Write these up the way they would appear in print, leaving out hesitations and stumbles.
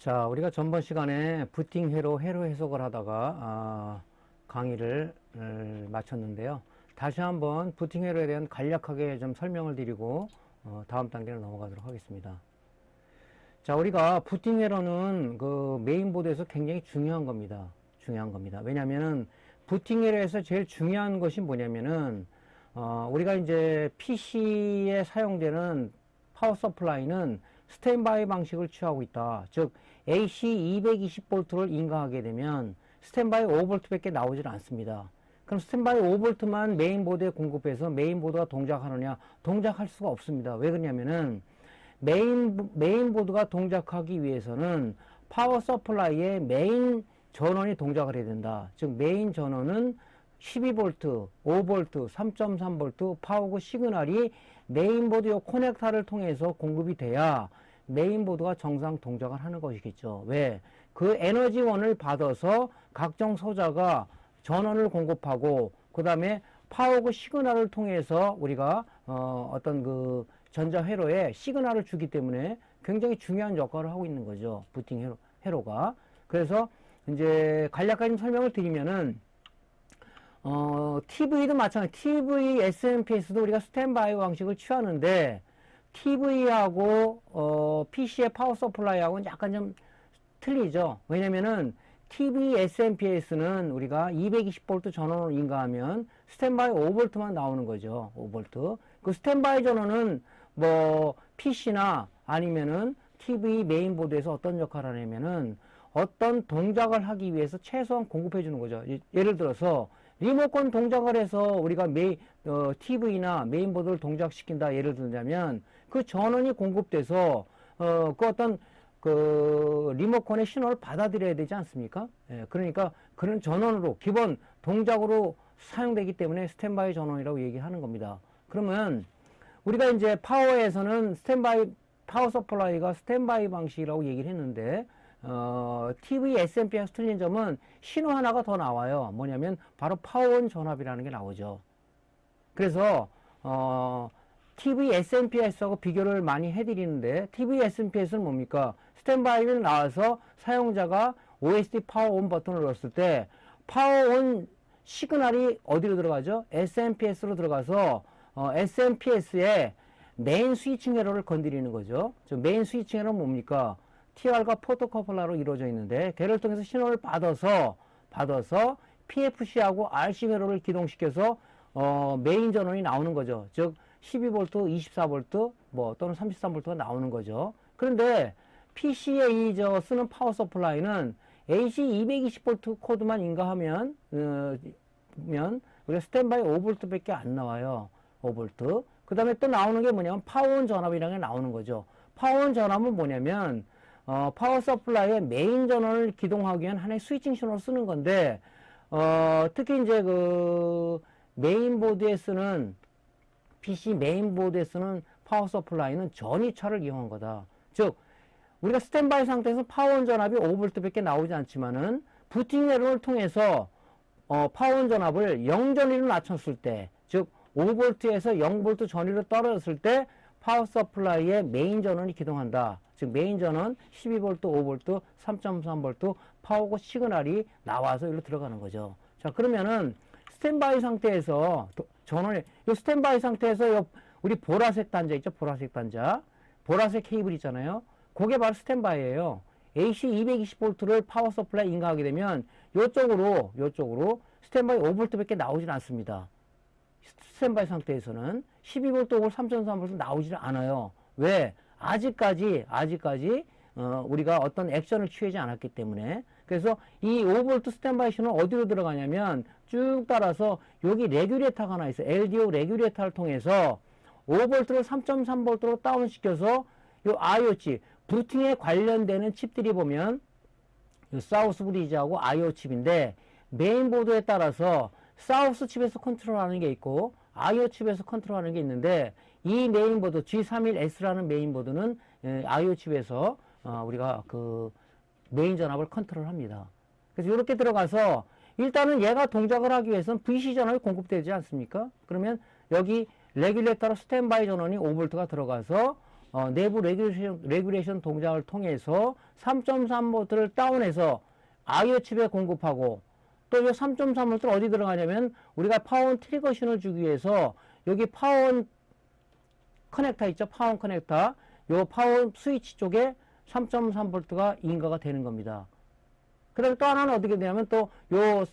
자, 우리가 전번 시간에 부팅 회로 해석을 하다가 강의를 마쳤는데요. 다시 한번 부팅 회로에 대한 간략하게 좀 설명을 드리고 다음 단계로 넘어가도록 하겠습니다. 자, 우리가 부팅 회로는 그 메인보드에서 굉장히 중요한 겁니다. 왜냐면은 부팅 회로에서 제일 중요한 것이 뭐냐면은 우리가 이제 PC에 사용되는 파워 서플라이는 스탠바이 방식을 취하고 있다. 즉 AC 220V를 인가하게 되면 스탠바이 5V 밖에 나오질 않습니다. 그럼 스탠바이 5V만 메인보드에 공급해서 메인보드가 동작하느냐? 동작할 수가 없습니다. 왜 그러냐면은 메인보드가 동작하기 위해서는 파워 서플라이의 메인 전원이 동작을 해야 된다. 즉 메인 전원은 12V, 5V, 3.3V 파워고 시그널이 메인보드 요 커넥터를 통해서 공급이 돼야 메인보드가 정상 동작을 하는 것이겠죠. 왜? 그 에너지원을 받아서 각종 소자가 전원을 공급하고 그 다음에 파워고 시그널을 통해서 우리가 어떤 그 전자회로에 시그널을 주기 때문에 굉장히 중요한 역할을 하고 있는 거죠. 부팅 회로가. 그래서 이제 간략하게 설명을 드리면은 TV도 마찬가지. TV SMPS도 우리가 스탠바이 방식을 취하는데, TV하고, PC의 파워 서플라이하고는 약간 좀 틀리죠. 왜냐면은, TV SMPS는 우리가 220V 전원을 인가하면 스탠바이 5V만 나오는 거죠. 5V. 그 스탠바이 전원은 뭐, PC나 아니면은 TV 메인보드에서 어떤 역할을 하냐면은, 어떤 동작을 하기 위해서 최소한 공급해 주는 거죠. 예를 들어서 리모컨 동작을 해서 우리가 TV나 메인보드를 동작시킨다 예를 들자면 그 전원이 공급돼서 그 어떤 그 리모컨의 신호를 받아들여야 되지 않습니까? 예, 그러니까 그런 전원으로 기본 동작으로 사용되기 때문에 스탠바이 전원이라고 얘기하는 겁니다. 그러면 우리가 이제 파워에서는 파워 서플라이가 스탠바이 방식이라고 얘기를 했는데 TV SMPS 틀린 점은 신호 하나가 더 나와요. 뭐냐면 바로 파워온 전압이라는 게 나오죠. 그래서 TV SMPS하고 비교를 많이 해드리는데 TV SMPS는 뭡니까? 스탠바이는 나와서 사용자가 OSD 파워온 버튼을 눌렀을 때 파워온 시그널이 어디로 들어가죠? SMPS로 들어가서 SMPS의 메인 스위칭 회로를 건드리는 거죠. 메인 스위칭 회로는 뭡니까? TR과 포토커플러로 이루어져 있는데 걔를 통해서 신호를 받아서 PFC하고 RC 회로를 기동시켜서 메인 전원이 나오는 거죠. 즉 12V, 24V 뭐 또는 33V가 나오는 거죠. 그런데 PC에 쓰는 파워 서플라이는 AC 220V 코드만 인가하면 우리가 스탠바이 5V 밖에 안 나와요. 5V. 그 다음에 또 나오는 게 뭐냐면 파워온 전압이라는 게 나오는 거죠. 파워온 전압은 뭐냐면 파워 서플라이의 메인 전원을 기동하기 위한 하나의 스위칭 신호를 쓰는 건데, 특히 이제 그 메인보드에 쓰는, PC 메인보드에 쓰는 파워 서플라이는 전위차를 이용한 거다. 즉, 우리가 스탠바이 상태에서 파워온 전압이 5V 밖에 나오지 않지만은, 부팅 회로를 통해서, 파워온 전압을 0전위로 낮췄을 때, 즉, 5V에서 0V 전위로 떨어졌을 때, 파워 서플라이의 메인 전원이 기동한다. 즉 메인 전원 12V, 5V, 3.3V 파워고 시그널이 나와서 여기로 들어가는 거죠. 자, 그러면은 스탠바이 상태에서 전원이 이 스탠바이 상태에서 우리 보라색 단자 있죠? 보라색 단자. 보라색 케이블 있잖아요. 그게 바로 스탠바이예요. AC 220V를 파워 서플라이 인가하게 되면 요쪽으로 스탠바이 5V밖에 나오질 않습니다. 스탠바이 상태에서는 12V, 5V, 3.3V 나오질 않아요. 왜? 아직까지 우리가 어떤 액션을 취하지 않았기 때문에. 그래서 이 5V 스탠바이 신호는 어디로 들어가냐면 쭉 따라서 여기 레귤레이터가 하나 있어요. LDO 레귤레이터를 통해서 5V를 3.3V로 다운시켜서 요 IO 칩, 부팅에 관련되는 칩들이 보면 요 사우스 브리지하고 IO 칩인데 메인보드에 따라서 사우스 칩에서 컨트롤하는 게 있고 IO 칩에서 컨트롤하는 게 있는데 이 메인보드 G31S라는 메인보드는 IO 칩에서 우리가 그 메인 전압을 컨트롤합니다. 그래서 이렇게 들어가서 일단은 얘가 동작을 하기 위해서는 VC 전압이 공급되지 않습니까? 그러면 여기 레귤레이터로 스탠바이 전원이 5V가 들어가서 내부 레귤레이션 동작을 통해서 3.3V를 다운해서 IO 칩에 공급하고, 또 이 3.3V를 어디 들어가냐면 우리가 파워온 트리거신을 주기 위해서 여기 파워온 커넥터 있죠? 파워온 커넥터. 요 파워온 스위치 쪽에 3.3V가 인가가 되는 겁니다. 그 다음에 또 하나는 어떻게 되냐면 또 요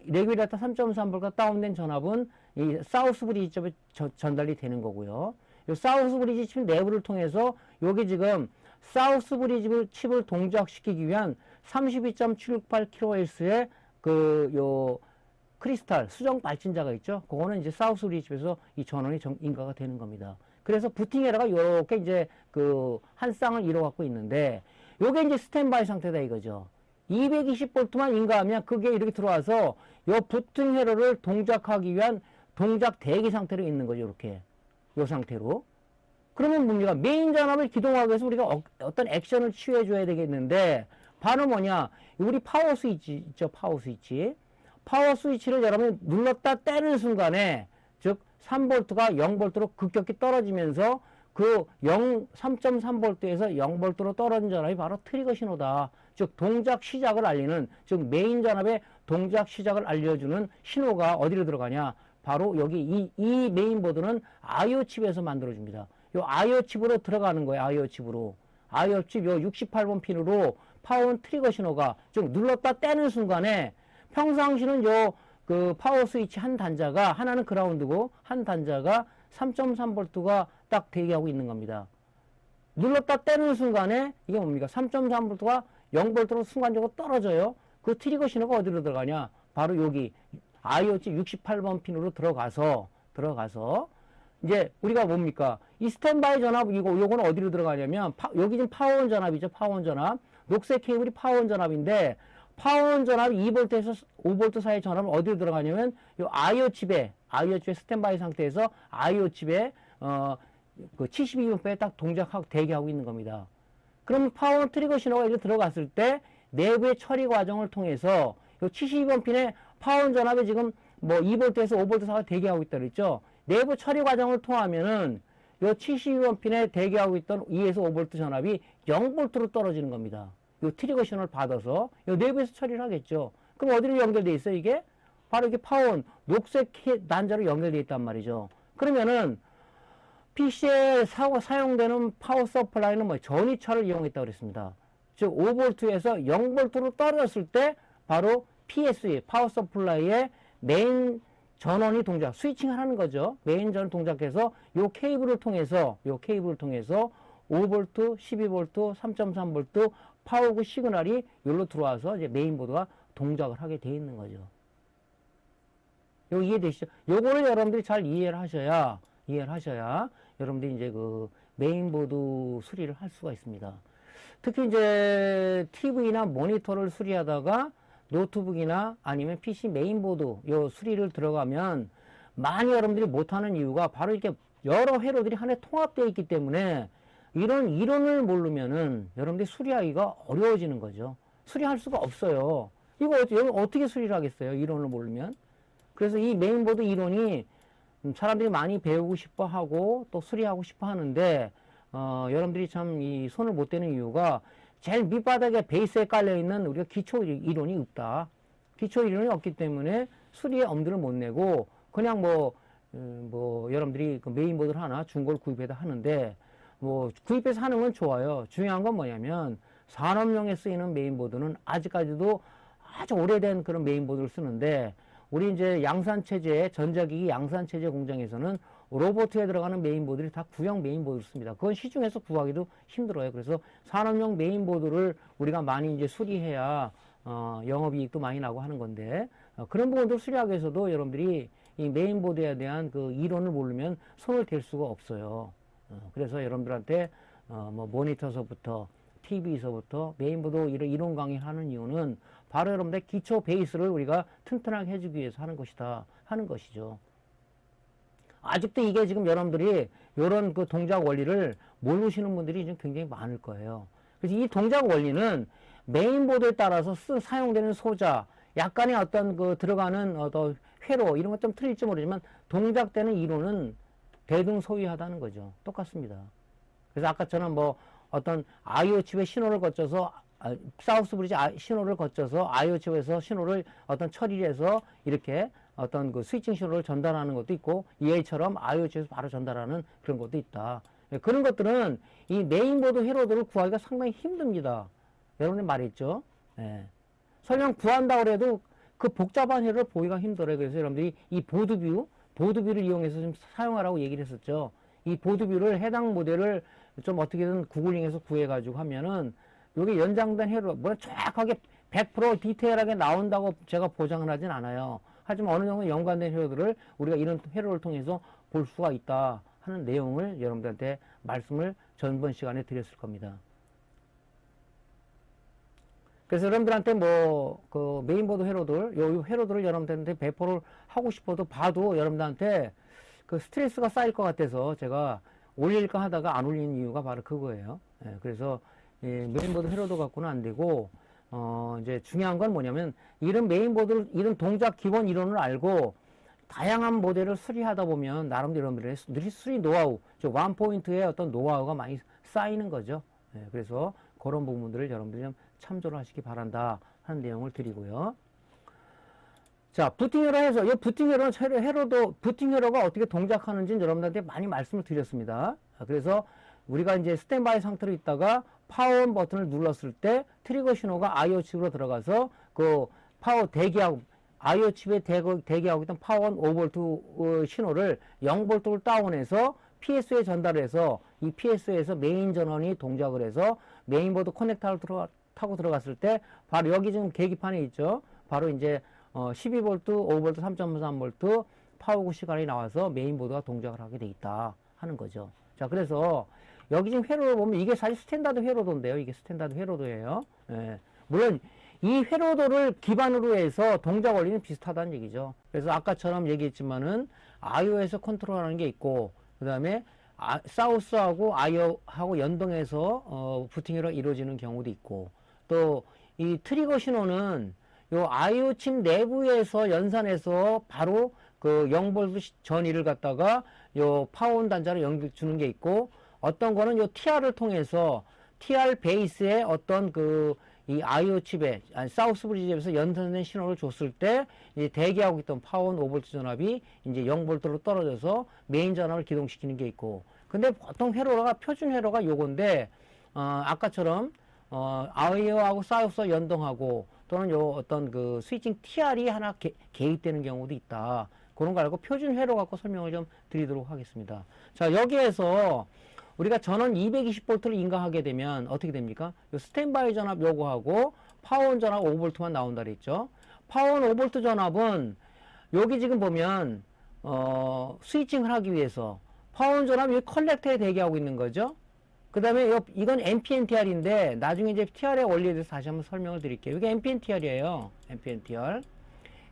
레귤레이터 3.3V가 다운된 전압은 이 사우스 브리지 쪽에 전달이 되는 거고요. 요 사우스 브리지 칩 내부를 통해서 여기 지금 사우스 브리지 칩을 동작시키기 위한 32.768kHz의 요 크리스탈 수정 발진자가 있죠. 그거는 이제 사우스 브리지 칩에서 이 전원이 인가가 되는 겁니다. 그래서 부팅 에러가 요렇게 이제 한 쌍을 이뤄 갖고 있는데, 요게 이제 스탠바이 상태다 이거죠. 220V만 인가하면 그게 이렇게 들어와서 요 부팅 에러를 동작하기 위한 동작 대기 상태로 있는 거죠. 이렇게 요 상태로. 그러면 뭡니까? 메인 전압을 기동하기 위해서 우리가 어떤 액션을 취해 줘야 되겠는데, 바로 뭐냐? 우리 파워 스위치 있죠. 파워 스위치. 파워 스위치를 여러분이 눌렀다 떼는 순간에, 즉 3V가 0V로 급격히 떨어지면서 그 3.3V에서 0V로 떨어진 전압이 바로 트리거 신호다. 즉 동작 시작을 알리는, 즉 메인 전압의 동작 시작을 알려주는 신호가 어디로 들어가냐? 바로 여기 이 메인보드는 IO 칩에서 만들어줍니다. 요 IO 칩으로 들어가는 거예요. IO 칩으로. IO 칩 요 68번 핀으로 파워온 트리거 신호가, 즉 눌렀다 떼는 순간에 평상시는 요 파워 스위치 한 단자가, 하나는 그라운드고 한 단자가 3.3V가 딱 대기하고 있는 겁니다. 눌렀다 떼는 순간에 이게 뭡니까? 3.3V가 0V로 순간적으로 떨어져요. 그 트리거 신호가 어디로 들어가냐? 바로 여기 IO 칩 68번 핀으로 들어가서 이제 우리가 뭡니까? 이 스탠바이 전압 요거는 어디로 들어가냐면 여기 지금 파워온 전압이죠. 파워온 전압. 녹색 케이블이 파워온 전압인데, 파워온 전압 2V에서 5V 사이의 전압은 어디로 들어가냐면 요 IO 칩에 스탠바이 상태에서 IO 칩에 그 72분배에 딱 동작하고 대기하고 있는 겁니다. 그럼 파워온 트리거 신호가 이렇게 들어갔을 때 내부의 처리 과정을 통해서 요 72번 핀에 파워온 전압이 지금 뭐 2V에서 5V 사이에 대기하고 있다 그랬죠. 내부 처리 과정을 통하면은 요 72번 핀에 대기하고 있던 2에서 5V 전압이 0V로 떨어지는 겁니다. 요 트리거 신호를 받아서 요 내부에서 처리를 하겠죠. 그럼 어디로 연결돼 있어요, 이게? 바로 이게 파워온 녹색 단자로 연결돼 있단 말이죠. 그러면은 PC에 사용되는 파워 서플라이는 뭐 전위차를 이용했다고 그랬습니다. 즉 5V에서 0V로 떨어졌을 때 바로 PSE 파워 서플라이의 메인 전원이 동작, 스위칭을 하는 거죠. 메인 전원 동작해서 요 케이블을 통해서 5V, 12V, 3.3V 파워구 시그널이 여기로 들어와서 이제 메인보드가 동작을 하게 돼 있는 거죠. 요 이해되시죠? 요거를 여러분들이 잘 이해를 하셔야 여러분들이 이제 그 메인보드 수리를 할 수가 있습니다. 특히 이제 TV나 모니터를 수리하다가 노트북이나 아니면 PC 메인보드 요 수리를 들어가면 많이 여러분들이 못하는 이유가 바로 이렇게 여러 회로들이 하나에 통합되어 있기 때문에 이런 이론을 모르면은 여러분들이 수리하기가 어려워지는 거죠. 수리할 수가 없어요. 이거 어떻게 수리를 하겠어요? 이론을 모르면. 그래서 이 메인보드 이론이 사람들이 많이 배우고 싶어 하고 또 수리하고 싶어 하는데, 여러분들이 참 이 손을 못 대는 이유가 제일 밑바닥에 베이스에 깔려있는 우리가 기초 이론이 없다. 기초 이론이 없기 때문에 수리에 엄두를 못 내고 그냥 여러분들이 그 메인보드를 하나 중고를 구입해서 하는데, 구입해서 하는 건 좋아요. 중요한 건 뭐냐면 산업용에 쓰이는 메인보드는 아직까지도 아주 오래된 그런 메인보드를 쓰는데, 우리 이제 양산체제, 전자기기 양산체제 공장에서는 로봇에 들어가는 메인보드를 다 구형 메인보드를 씁니다. 그건 시중에서 구하기도 힘들어요. 그래서 산업용 메인보드를 우리가 많이 이제 수리해야 영업이익도 많이 나고 하는 건데, 그런 부분들 수리하기 위해서도 여러분들이 이 메인보드에 대한 그 이론을 모르면 손을 댈 수가 없어요. 그래서 여러분들한테 모니터서부터 TV서부터 메인보드 이론 강의를 하는 이유는 바로 여러분들 기초 베이스를 우리가 튼튼하게 해주기 위해서 하는 것이다 하는 것이죠. 아직도 이게 지금 여러분들이 이런 그 동작 원리를 모르시는 분들이 좀 굉장히 많을 거예요. 그래서 이 동작 원리는 메인보드에 따라서 사용되는 소자, 약간의 어떤 그 들어가는 회로 이런 것 좀 틀릴지 모르지만 동작되는 이론은 대등소이하다는 거죠. 똑같습니다. 그래서 아까처럼 뭐 어떤 IO 칩의 신호를 거쳐서 사우스 브리지 신호를 거쳐서 IO 칩에서 신호를 어떤 처리를 해서 이렇게 어떤 그 스위칭 신호를 전달하는 것도 있고 EA처럼 IO 칩에서 바로 전달하는 그런 것도 있다. 그런 것들은 이 메인보드 회로들을 구하기가 상당히 힘듭니다. 여러분이 말했죠. 예. 설령 구한다고 해도 그 복잡한 회로를 보기가 힘들어요. 그래서 여러분들이 이 보드뷰를 이용해서 좀 사용하라고 얘기를 했었죠. 이 보드뷰를 해당 모델을 좀 어떻게든 구글링해서 구해가지고 하면은 요게 연장된 회로, 뭐 정확하게 100% 디테일하게 나온다고 제가 보장을 하진 않아요. 하지만 어느 정도 연관된 회로들을 우리가 이런 회로를 통해서 볼 수가 있다 하는 내용을 여러분들한테 말씀을 전번 시간에 드렸을 겁니다. 그래서 여러분들한테 뭐, 그 메인보드 회로들, 요 회로들을 여러분들한테 배포를 하고 싶어도 봐도 여러분들한테 그 스트레스가 쌓일 것 같아서 제가 올릴까 하다가 안 올리는 이유가 바로 그거예요. 예, 그래서 메인보드 회로도 갖고는 안 되고, 이제 중요한 건 뭐냐면, 이런 메인보드, 이런 동작 기본 이론을 알고, 다양한 모델을 수리하다 보면, 나름대로 여러분들의 수리 노하우, 즉, 원포인트의 어떤 노하우가 많이 쌓이는 거죠. 예, 그래서 그런 부분들을 여러분들이 좀 참조를 하시기 바란다 하는 내용을 드리고요. 자, 부팅 회로 해서, 이 부팅 회로도, 부팅 회로가 어떻게 동작하는지 여러분들한테 많이 말씀을 드렸습니다. 그래서 우리가 이제 스탠바이 상태로 있다가 파워온 버튼을 눌렀을 때 트리거 신호가 IO 칩으로 들어가서 그 파워 대기하고, IO 칩에 대기하고 있던 파워온 5V 신호를 0V로 다운해서 PSO에 전달해서 이 PSO에서 메인 전원이 동작을 해서 메인보드 커넥터를 타고 들어갔을 때 바로 여기 지금 계기판에 있죠. 바로 이제 12V, 5V, 3.3V 파워구 시간이 나와서 메인보드가 동작을 하게 돼 있다 하는 거죠. 자, 그래서 여기 지금 회로를 보면 이게 사실 스탠다드 회로도인데요. 이게 스탠다드 회로도예요. 예. 물론 이 회로도를 기반으로 해서 동작 원리는 비슷하다는 얘기죠. 그래서 아까처럼 얘기했지만은 IO에서 컨트롤하는 게 있고, 그 다음에 사우스하고 IO하고 연동해서 부팅 회로가 이루어지는 경우도 있고, 또 이 트리거 신호는 요 IO 칩 내부에서 연산해서 바로 그 0V 전위를 갖다가 요 파워온 단자로 연결 주는 게 있고, 어떤 거는 요 TR을 통해서 TR 베이스에 어떤 그 이 IO 칩에 사우스 브리지에서 연산된 신호를 줬을 때 이제 대기하고 있던 파워온 5V 전압이 이제 0V로 떨어져서 메인 전압을 기동시키는 게 있고, 근데 보통 회로가 표준 회로가 요건데 아까처럼 IO하고 사우스 연동하고 또는 요 어떤 그 스위칭 TR이 하나 개입되는 경우도 있다. 그런 거 알고 표준 회로 갖고 설명을 좀 드리도록 하겠습니다. 자, 여기에서 우리가 전원 220V를 인가하게 되면 어떻게 됩니까? 요 스탠바이 전압 요거하고 파워온 전압 5V만 나온다 그랬죠. 파워온 5V 전압은 여기 지금 보면 스위칭을 하기 위해서 파워온 전압이 여기 컬렉터에 대기하고 있는 거죠. 그 다음에 이건 MPNTR인데 나중에 이제 TR의 원리에 대해서 다시 한번 설명을 드릴게요. 이게 MPNTR이에요.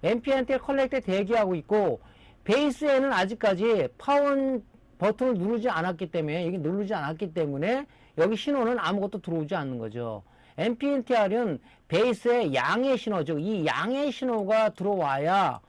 MPNTR 컬렉터에 대기하고 있고, 베이스에는 아직까지 파워온 버튼을 누르지 않았기 때문에, 여기 누르지 않았기 때문에 여기 신호는 아무것도 들어오지 않는 거죠. MPNTR은 베이스에 양의 신호, 즉 이 양의 신호가 들어와야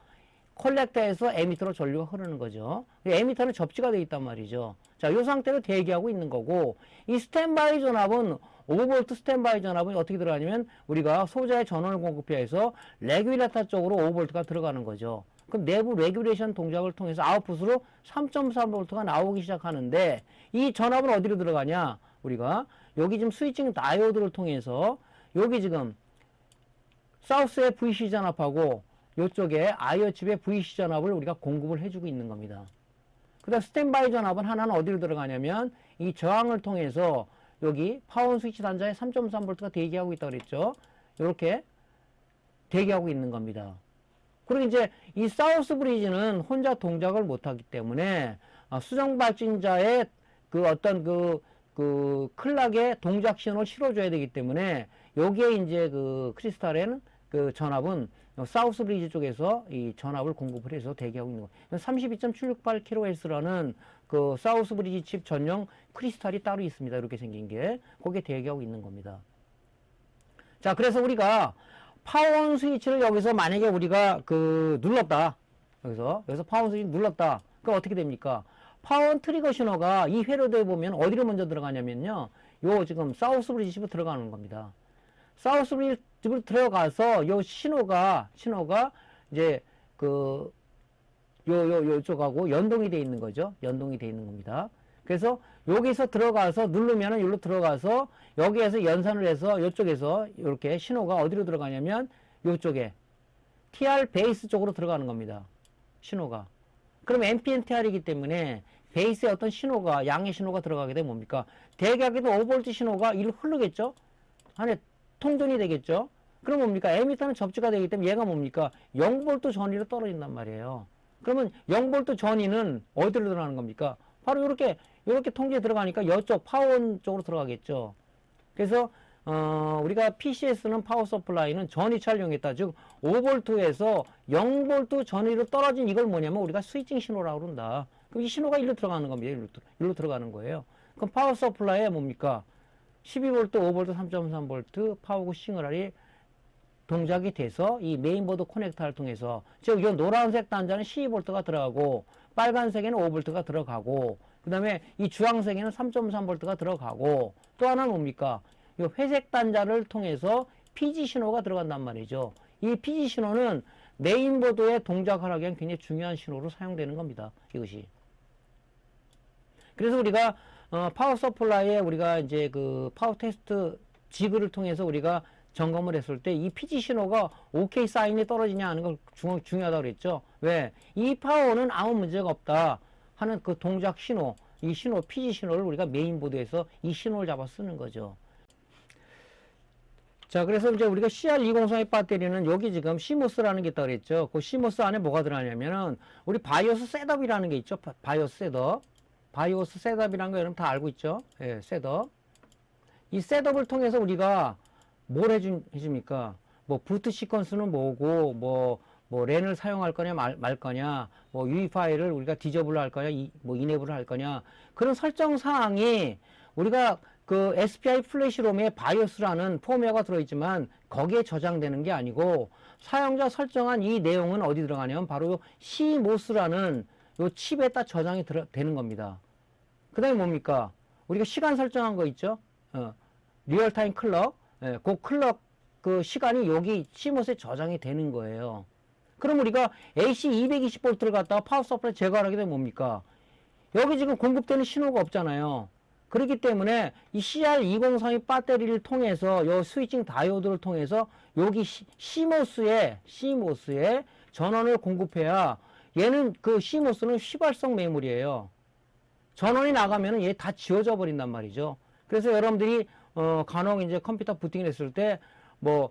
컬렉터에서 에미터로 전류가 흐르는 거죠. 에미터는 접지가 되어 있단 말이죠. 자, 이 상태로 대기하고 있는 거고, 이 스탠바이 전압은 5V 스탠바이 전압은 어떻게 들어가냐면 우리가 소자의 전원을 공급해서 레귤레터 쪽으로 5V가 들어가는 거죠. 그럼 내부 레귤레이션 동작을 통해서 아웃풋으로 3.3V가 나오기 시작하는데, 이 전압은 어디로 들어가냐? 우리가 여기 지금 스위칭 다이오드를 통해서 여기 지금 사우스의 VC 전압하고 이쪽에 IO 칩의 VC 전압을 우리가 공급을 해주고 있는 겁니다. 그 다음 스탠바이 전압은 하나는 어디로 들어가냐면 이 저항을 통해서 여기 파워온 스위치 단자에 3.3V가 대기하고 있다고 그랬죠. 이렇게 대기하고 있는 겁니다. 그리고 이제 이 사우스 브리지는 혼자 동작을 못하기 때문에 수정 발진자의 그 어떤 그 클락의 동작 신호를 실어줘야 되기 때문에 여기에 이제 그 크리스탈에는 그 전압은 사우스 브리지 쪽에서 이 전압을 공급을 해서 대기하고 있는 거예요. 32.768kHz라는 그 사우스 브리지 칩 전용 크리스탈이 따로 있습니다. 이렇게 생긴 게 거기에 대기하고 있는 겁니다. 자, 그래서 우리가 파워온 스위치를 여기서 만약에 우리가 그 눌렀다. 여기서 파워온 스위치 눌렀다. 그럼 어떻게 됩니까? 파워온 트리거 신호가 이 회로도에 보면 어디로 먼저 들어가냐면요. 요 지금 사우스 브리지로 들어가는 겁니다. 사우스 브리지로 들어가서 요 신호가 이제 그 요쪽하고 연동이 돼 있는 거죠. 연동이 돼 있는 겁니다. 그래서 여기서 들어가서 누르면은 여기로 들어가서 여기에서 연산을 해서 이쪽에서 이렇게 신호가 어디로 들어가냐면 요쪽에 TR 베이스 쪽으로 들어가는 겁니다. 신호가. 그럼 NPN-TR이기 때문에 베이스에 어떤 신호가, 양의 신호가 들어가게 되면 뭡니까? 대각에도 5V 신호가 이리로 흐르겠죠? 안에 통전이 되겠죠? 그럼 뭡니까? 에미터는 접지가 되기 때문에 얘가 뭡니까? 0V 전위로 떨어진단 말이에요. 그러면 0V 전위는 어디로 들어가는 겁니까? 바로 이렇게 통지에 들어가니까 이쪽 파워온 쪽으로 들어가겠죠. 그래서 우리가 PC에 쓰는 파워 서플라이는 전위차를 이용했다. 즉 5V에서 0V 전위로 떨어진 이걸 뭐냐면 우리가 스위칭 신호라고 그런다. 그럼 이 신호가 일로 들어가는 겁니다. 일로 들어가는 거예요. 그럼 파워 서플라이에 뭡니까? 12V, 5V, 3.3V 파워고 싱글알이 동작이 돼서 이 메인보드 커넥터를 통해서, 즉 이 노란색 단자는 12V가 들어가고 빨간색에는 5V가 들어가고 그 다음에 이 주황색에는 3.3V가 들어가고 또 하나는 뭡니까? 이 회색 단자를 통해서 PG 신호가 들어간단 말이죠. 이 PG 신호는 메인보드의 동작을 하기 위한 굉장히 중요한 신호로 사용되는 겁니다. 이것이. 그래서 우리가 파워 서플라이에 우리가 이제 그 파워 테스트 지그를 통해서 우리가 점검을 했을 때 이 PG 신호가 OK 사인이 떨어지냐 하는 걸 중요하다고 그랬죠. 왜? 이 파워는 아무 문제가 없다 하는 그 동작 신호, 이 신호, PG 신호를 우리가 메인보드에서 이 신호를 잡아 쓰는 거죠. 자, 그래서 이제 우리가 CR203의 배터리는 여기 지금 CMOS라는 게 있다고 그랬죠. 그 CMOS 안에 뭐가 들어가냐면은 우리 바이오스 셋업이라는 게 있죠. 바이오스 셋업. 바이오스 셋업이라는 거 여러분 다 알고 있죠. 예, 셋업. 이 셋업을 통해서 우리가 뭘 해줍니까? 뭐, 부트 시퀀스는 뭐고, 뭐, 랜을 사용할 거냐, 말 거냐, 뭐, UI 파일을 우리가 디저블을 할 거냐, 뭐, 이네블을 할 거냐. 그런 설정 사항이 우리가 그 SPI 플래시롬에 바이오스라는 폼웨어가 들어있지만 거기에 저장되는 게 아니고 사용자 설정한 이 내용은 어디 들어가냐면 바로 CMOS라는 요 칩에다 저장이 되는 겁니다. 그 다음에 뭡니까? 우리가 시간 설정한 거 있죠? 리얼타임 클럭. 예, 그 클럭 그 시간이 여기 CMOS에 저장이 되는 거예요. 그럼 우리가 AC 220V를 갖다가 파워 서플라이 제거하게 되면 뭡니까? 여기 지금 공급되는 신호가 없잖아요. 그렇기 때문에 이 CR203의 배터리를 통해서 요 스위칭 다이오드를 통해서 여기 CMOS에 전원을 공급해야 얘는 그 CMOS는 휘발성 메모리예요. 전원이 나가면은 얘 다 지워져 버린단 말이죠. 그래서 여러분들이 간혹 이제 컴퓨터 부팅을 했을 때 뭐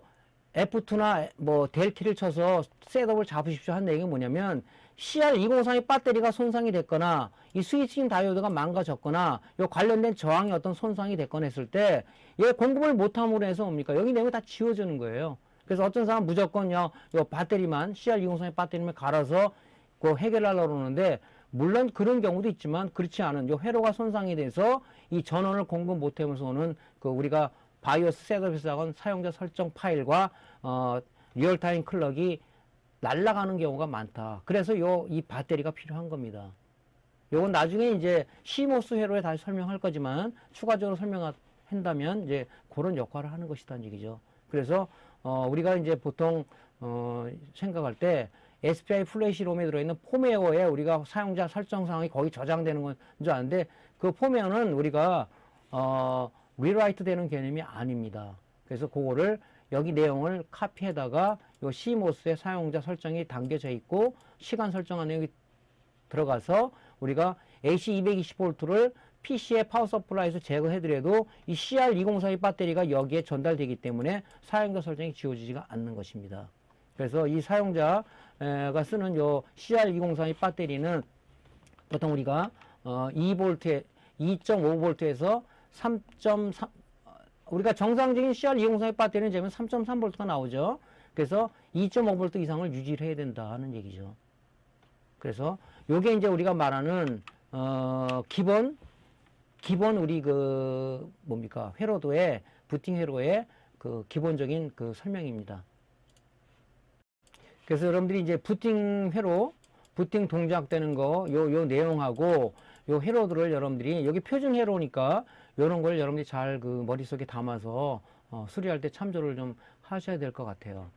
F2나 뭐 델키를 쳐서 셋업을 잡으십시오 하는 얘기가 뭐냐면 CR203의 배터리가 손상이 됐거나 이 스위칭 다이오드가 망가졌거나 요 관련된 저항이 어떤 손상이 됐거나 했을 때 얘 공급을 못함으로 해서 뭡니까? 여기 내용이 다 지워지는 거예요. 그래서 어떤 사람은 무조건 요 배터리만 CR203의 배터리만 갈아서 그 해결하려고 그러는데 물론 그런 경우도 있지만 그렇지 않은 요 회로가 손상이 돼서 이 전원을 공급 못하면서 오는 그 우리가 바이오스 셋업에서 나온 사용자 설정 파일과 리얼타임 클럭이 날아가는 경우가 많다. 그래서 이 배터리가 필요한 겁니다. 요건 나중에 이제 CMOS 회로에 다시 설명할 거지만 추가적으로 설명한다면 이제 그런 역할을 하는 것이다는 얘기죠. 그래서 우리가 이제 보통 생각할 때 SPI 플래시롬에 들어있는 폼웨어에 우리가 사용자 설정 사항이 거기 저장되는 건 줄 아는데 그 폼웨어는 우리가 리라이트 되는 개념이 아닙니다. 그래서 그거를 여기 내용을 카피해다가 요 CMOS의 사용자 설정이 담겨져 있고 시간 설정한 내용이 들어가서 우리가 AC 220V를 PC의 파워 서플라이에서 제거해더라도 이 CR203의 배터리가 여기에 전달되기 때문에 사용자 설정이 지워지지가 않는 것입니다. 그래서 이 사용자가 쓰는 요 CR203의 배터리는 보통 우리가 2.5V에서 3.3 우리가 정상적인 CR203의 배터리는 재면 3.3V가 나오죠. 그래서 2.5V 이상을 유지를 해야 된다는 얘기죠. 그래서 요게 이제 우리가 말하는 기본 우리 그 뭡니까? 회로도의 부팅 회로의 그 기본적인 그 설명입니다. 그래서 여러분들이 이제 부팅 회로, 부팅 동작되는 거, 요 내용하고, 요 회로들을 여러분들이 여기 표준 회로니까 요런 걸 여러분들이 잘 그 머릿속에 담아서 수리할 때 참조를 좀 하셔야 될 것 같아요.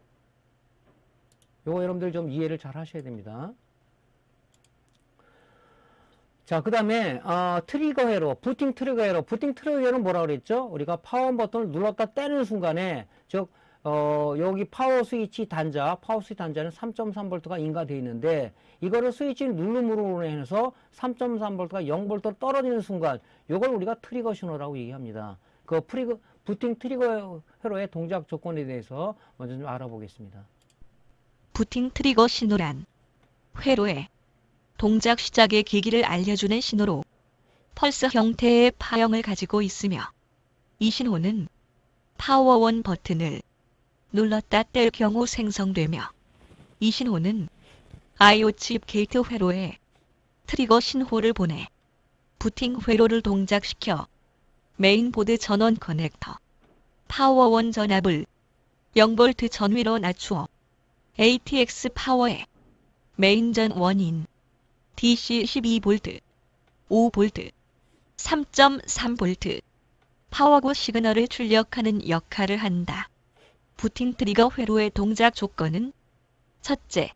요거 여러분들 좀 이해를 잘 하셔야 됩니다. 자, 그 다음에 트리거 회로, 부팅 트리거 회로. 부팅 트리거 회로는 뭐라 그랬죠? 우리가 파워 버튼을 눌렀다 떼는 순간에, 즉 여기 파워 스위치 단자, 파워 스위치 단자는 3.3V가 인가되어 있는데, 이거를 스위치 누름으로 해서 3.3V가 0V로 떨어지는 순간, 요걸 우리가 트리거 신호라고 얘기합니다. 그 부팅 트리거 회로의 동작 조건에 대해서 먼저 좀 알아보겠습니다. 부팅 트리거 신호란 회로의 동작 시작의 계기를 알려주는 신호로 펄스 형태의 파형을 가지고 있으며, 이 신호는 파워온 버튼을 눌렀다 뗄 경우 생성되며, 이 신호는 I/O 칩 게이트 회로에 트리거 신호를 보내 부팅 회로를 동작시켜 메인보드 전원 커넥터 파워온 전압을 0V 전위로 낮추어 ATX 파워의 메인 전원인 DC 12V, 5V, 3.3V 파워구 시그널을 출력하는 역할을 한다. 부팅 트리거 회로의 동작 조건은 첫째,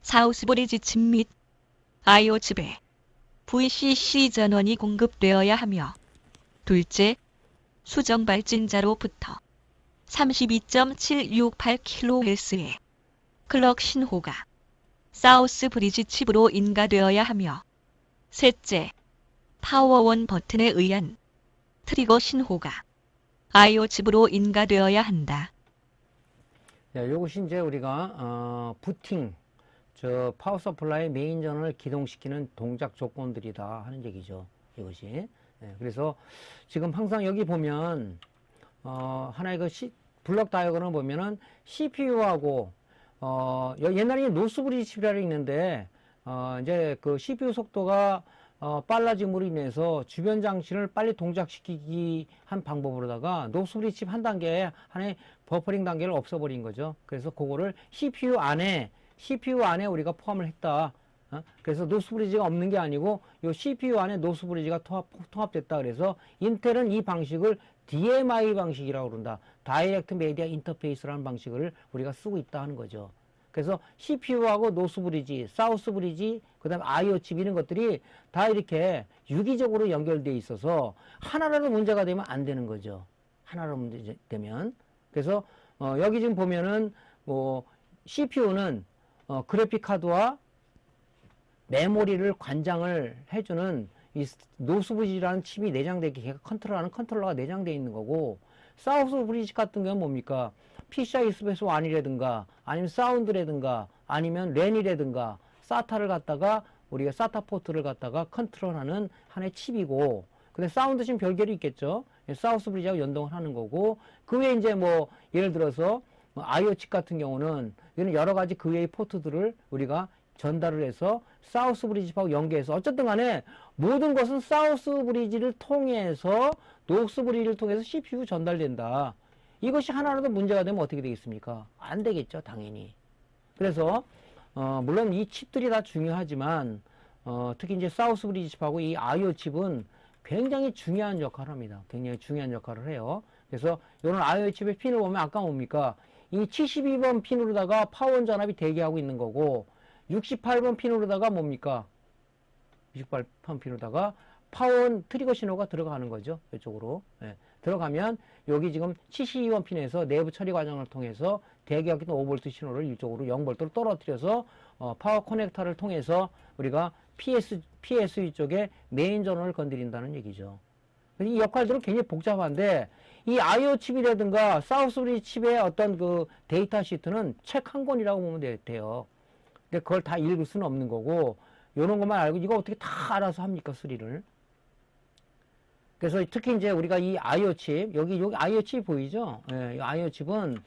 사우스 브리지 칩 및 I/O 칩에 VCC 전원이 공급되어야 하며, 둘째, 수정 발진자로부터 32.768kHz의 클럭 신호가 사우스 브리지 칩으로 인가되어야 하며, 셋째, 파워온 버튼에 의한 트리거 신호가 I/O 칩으로 인가되어야 한다. 자, 요것이 이제 우리가 부팅, 저 파워 서플라이 메인 전원을 기동시키는 동작 조건들이다 하는 얘기죠. 이것이. 예, 그래서 지금 항상 여기 보면 하나의 그 블럭 다이어그램을 보면은 CPU하고 옛날에 노스 브리지 칩이라고 있는데 이제 그 CPU 속도가 빨라짐으로 인해서 주변 장치를 빨리 동작시키기 한 방법으로다가 노스 브리지 칩 한 단계에 하나의 버퍼링 단계를 없애버린 거죠. 그래서 그거를 CPU 안에 우리가 포함을 했다. 그래서 노스 브리지가 없는 게 아니고 이 CPU 안에 노스 브리지가 통합됐다. 그래서 인텔은 이 방식을 DMI 방식이라고 그런다. 다이렉트 메디어 인터페이스라는 방식을 우리가 쓰고 있다 하는 거죠. 그래서 CPU하고 노스 브리지, 사우스 브리지, 그 다음에 I/O 칩 이런 것들이 다 이렇게 유기적으로 연결되어 있어서 하나라도 문제가 되면 안 되는 거죠. 하나라도 문제 되면. 그래서 여기 지금 보면은 CPU는 그래픽 카드와 메모리를 관장을 해주는 이 노스 브리지라는 칩이 내장되어 있게 걔가 컨트롤하는 컨트롤러가 내장되어 있는 거고, 사우스 브리지 같은 경우는 뭡니까? PCI 익스프레스 1이라든가 아니면 사운드라든가 아니면 랜이라든가 사타를 갖다가 우리가 사타 포트를 갖다가 컨트롤하는 하나의 칩이고, 근데 사운드 칩 별개로 있겠죠. 사우스 브리지하고 연동을 하는 거고, 그 외에 이제 뭐 예를 들어서 I/O 칩 같은 경우는 이런 여러 가지 그 외의 포트들을 우리가 전달을 해서 사우스 브리지하고 연계해서, 어쨌든 간에 모든 것은 사우스 브리지를 통해서 노스 브리지를 통해서 CPU 전달된다. 이것이 하나라도 문제가 되면 어떻게 되겠습니까? 안 되겠죠, 당연히. 그래서 물론 이 칩들이 다 중요하지만 특히 이제 사우스 브리지 칩하고 이 I/O 칩은 굉장히 중요한 역할을 합니다. 굉장히 중요한 역할을 해요. 그래서 이런 I/O 칩의 핀을 보면 아까 뭡니까? 이 72번 핀으로다가 파워온 전압이 대기하고 있는 거고, 68번 핀으로다가 뭡니까? 68번 핀으로다가 파워온 트리거 신호가 들어가는 거죠. 이쪽으로. 예. 들어가면 여기 지금 72번 핀에서 내부 처리 과정을 통해서 대기하고 있는 5V 신호를 이쪽으로 0V로 떨어뜨려서 파워 커넥터를 통해서 우리가 PSU 쪽에 메인 전원을 건드린다는 얘기죠. 이 역할들은 굉장히 복잡한데, 이 I/O 칩이라든가 사우스 브리지 칩의 어떤 그 데이터 시트는 책 한 권이라고 보면 돼요. 근데 그걸 다 읽을 수는 없는 거고, 이런 것만 알고 이거 어떻게 다 알아서 합니까, 수리를. 그래서 특히 이제 우리가 이 I/O 칩, 여기 I/O 칩 보이죠? 예, 이 I/O 칩은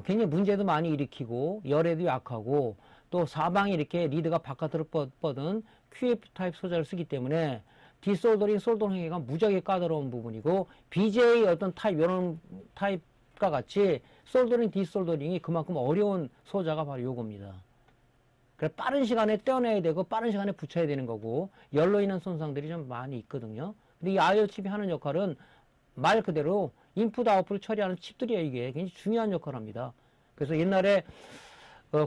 굉장히 문제도 많이 일으키고 열에도 약하고 또 사방에 이렇게 리드가 바깥으로 뻗은 QF 타입 소자를 쓰기 때문에 디솔더링, 솔더 행위가 무지하게 까다로운 부분이고, BJ 어떤 타입, 이런 타입과 같이 솔더링, 디솔더링이 그만큼 어려운 소자가 바로 요겁니다. 그래서 빠른 시간에 떼어내야 되고 빠른 시간에 붙여야 되는 거고 열로 인한 손상들이 좀 많이 있거든요. 근데 이 I/O 칩이 하는 역할은 말 그대로 인풋 아웃풋을 처리하는 칩들이에요. 이게 굉장히 중요한 역할을 합니다. 그래서 옛날에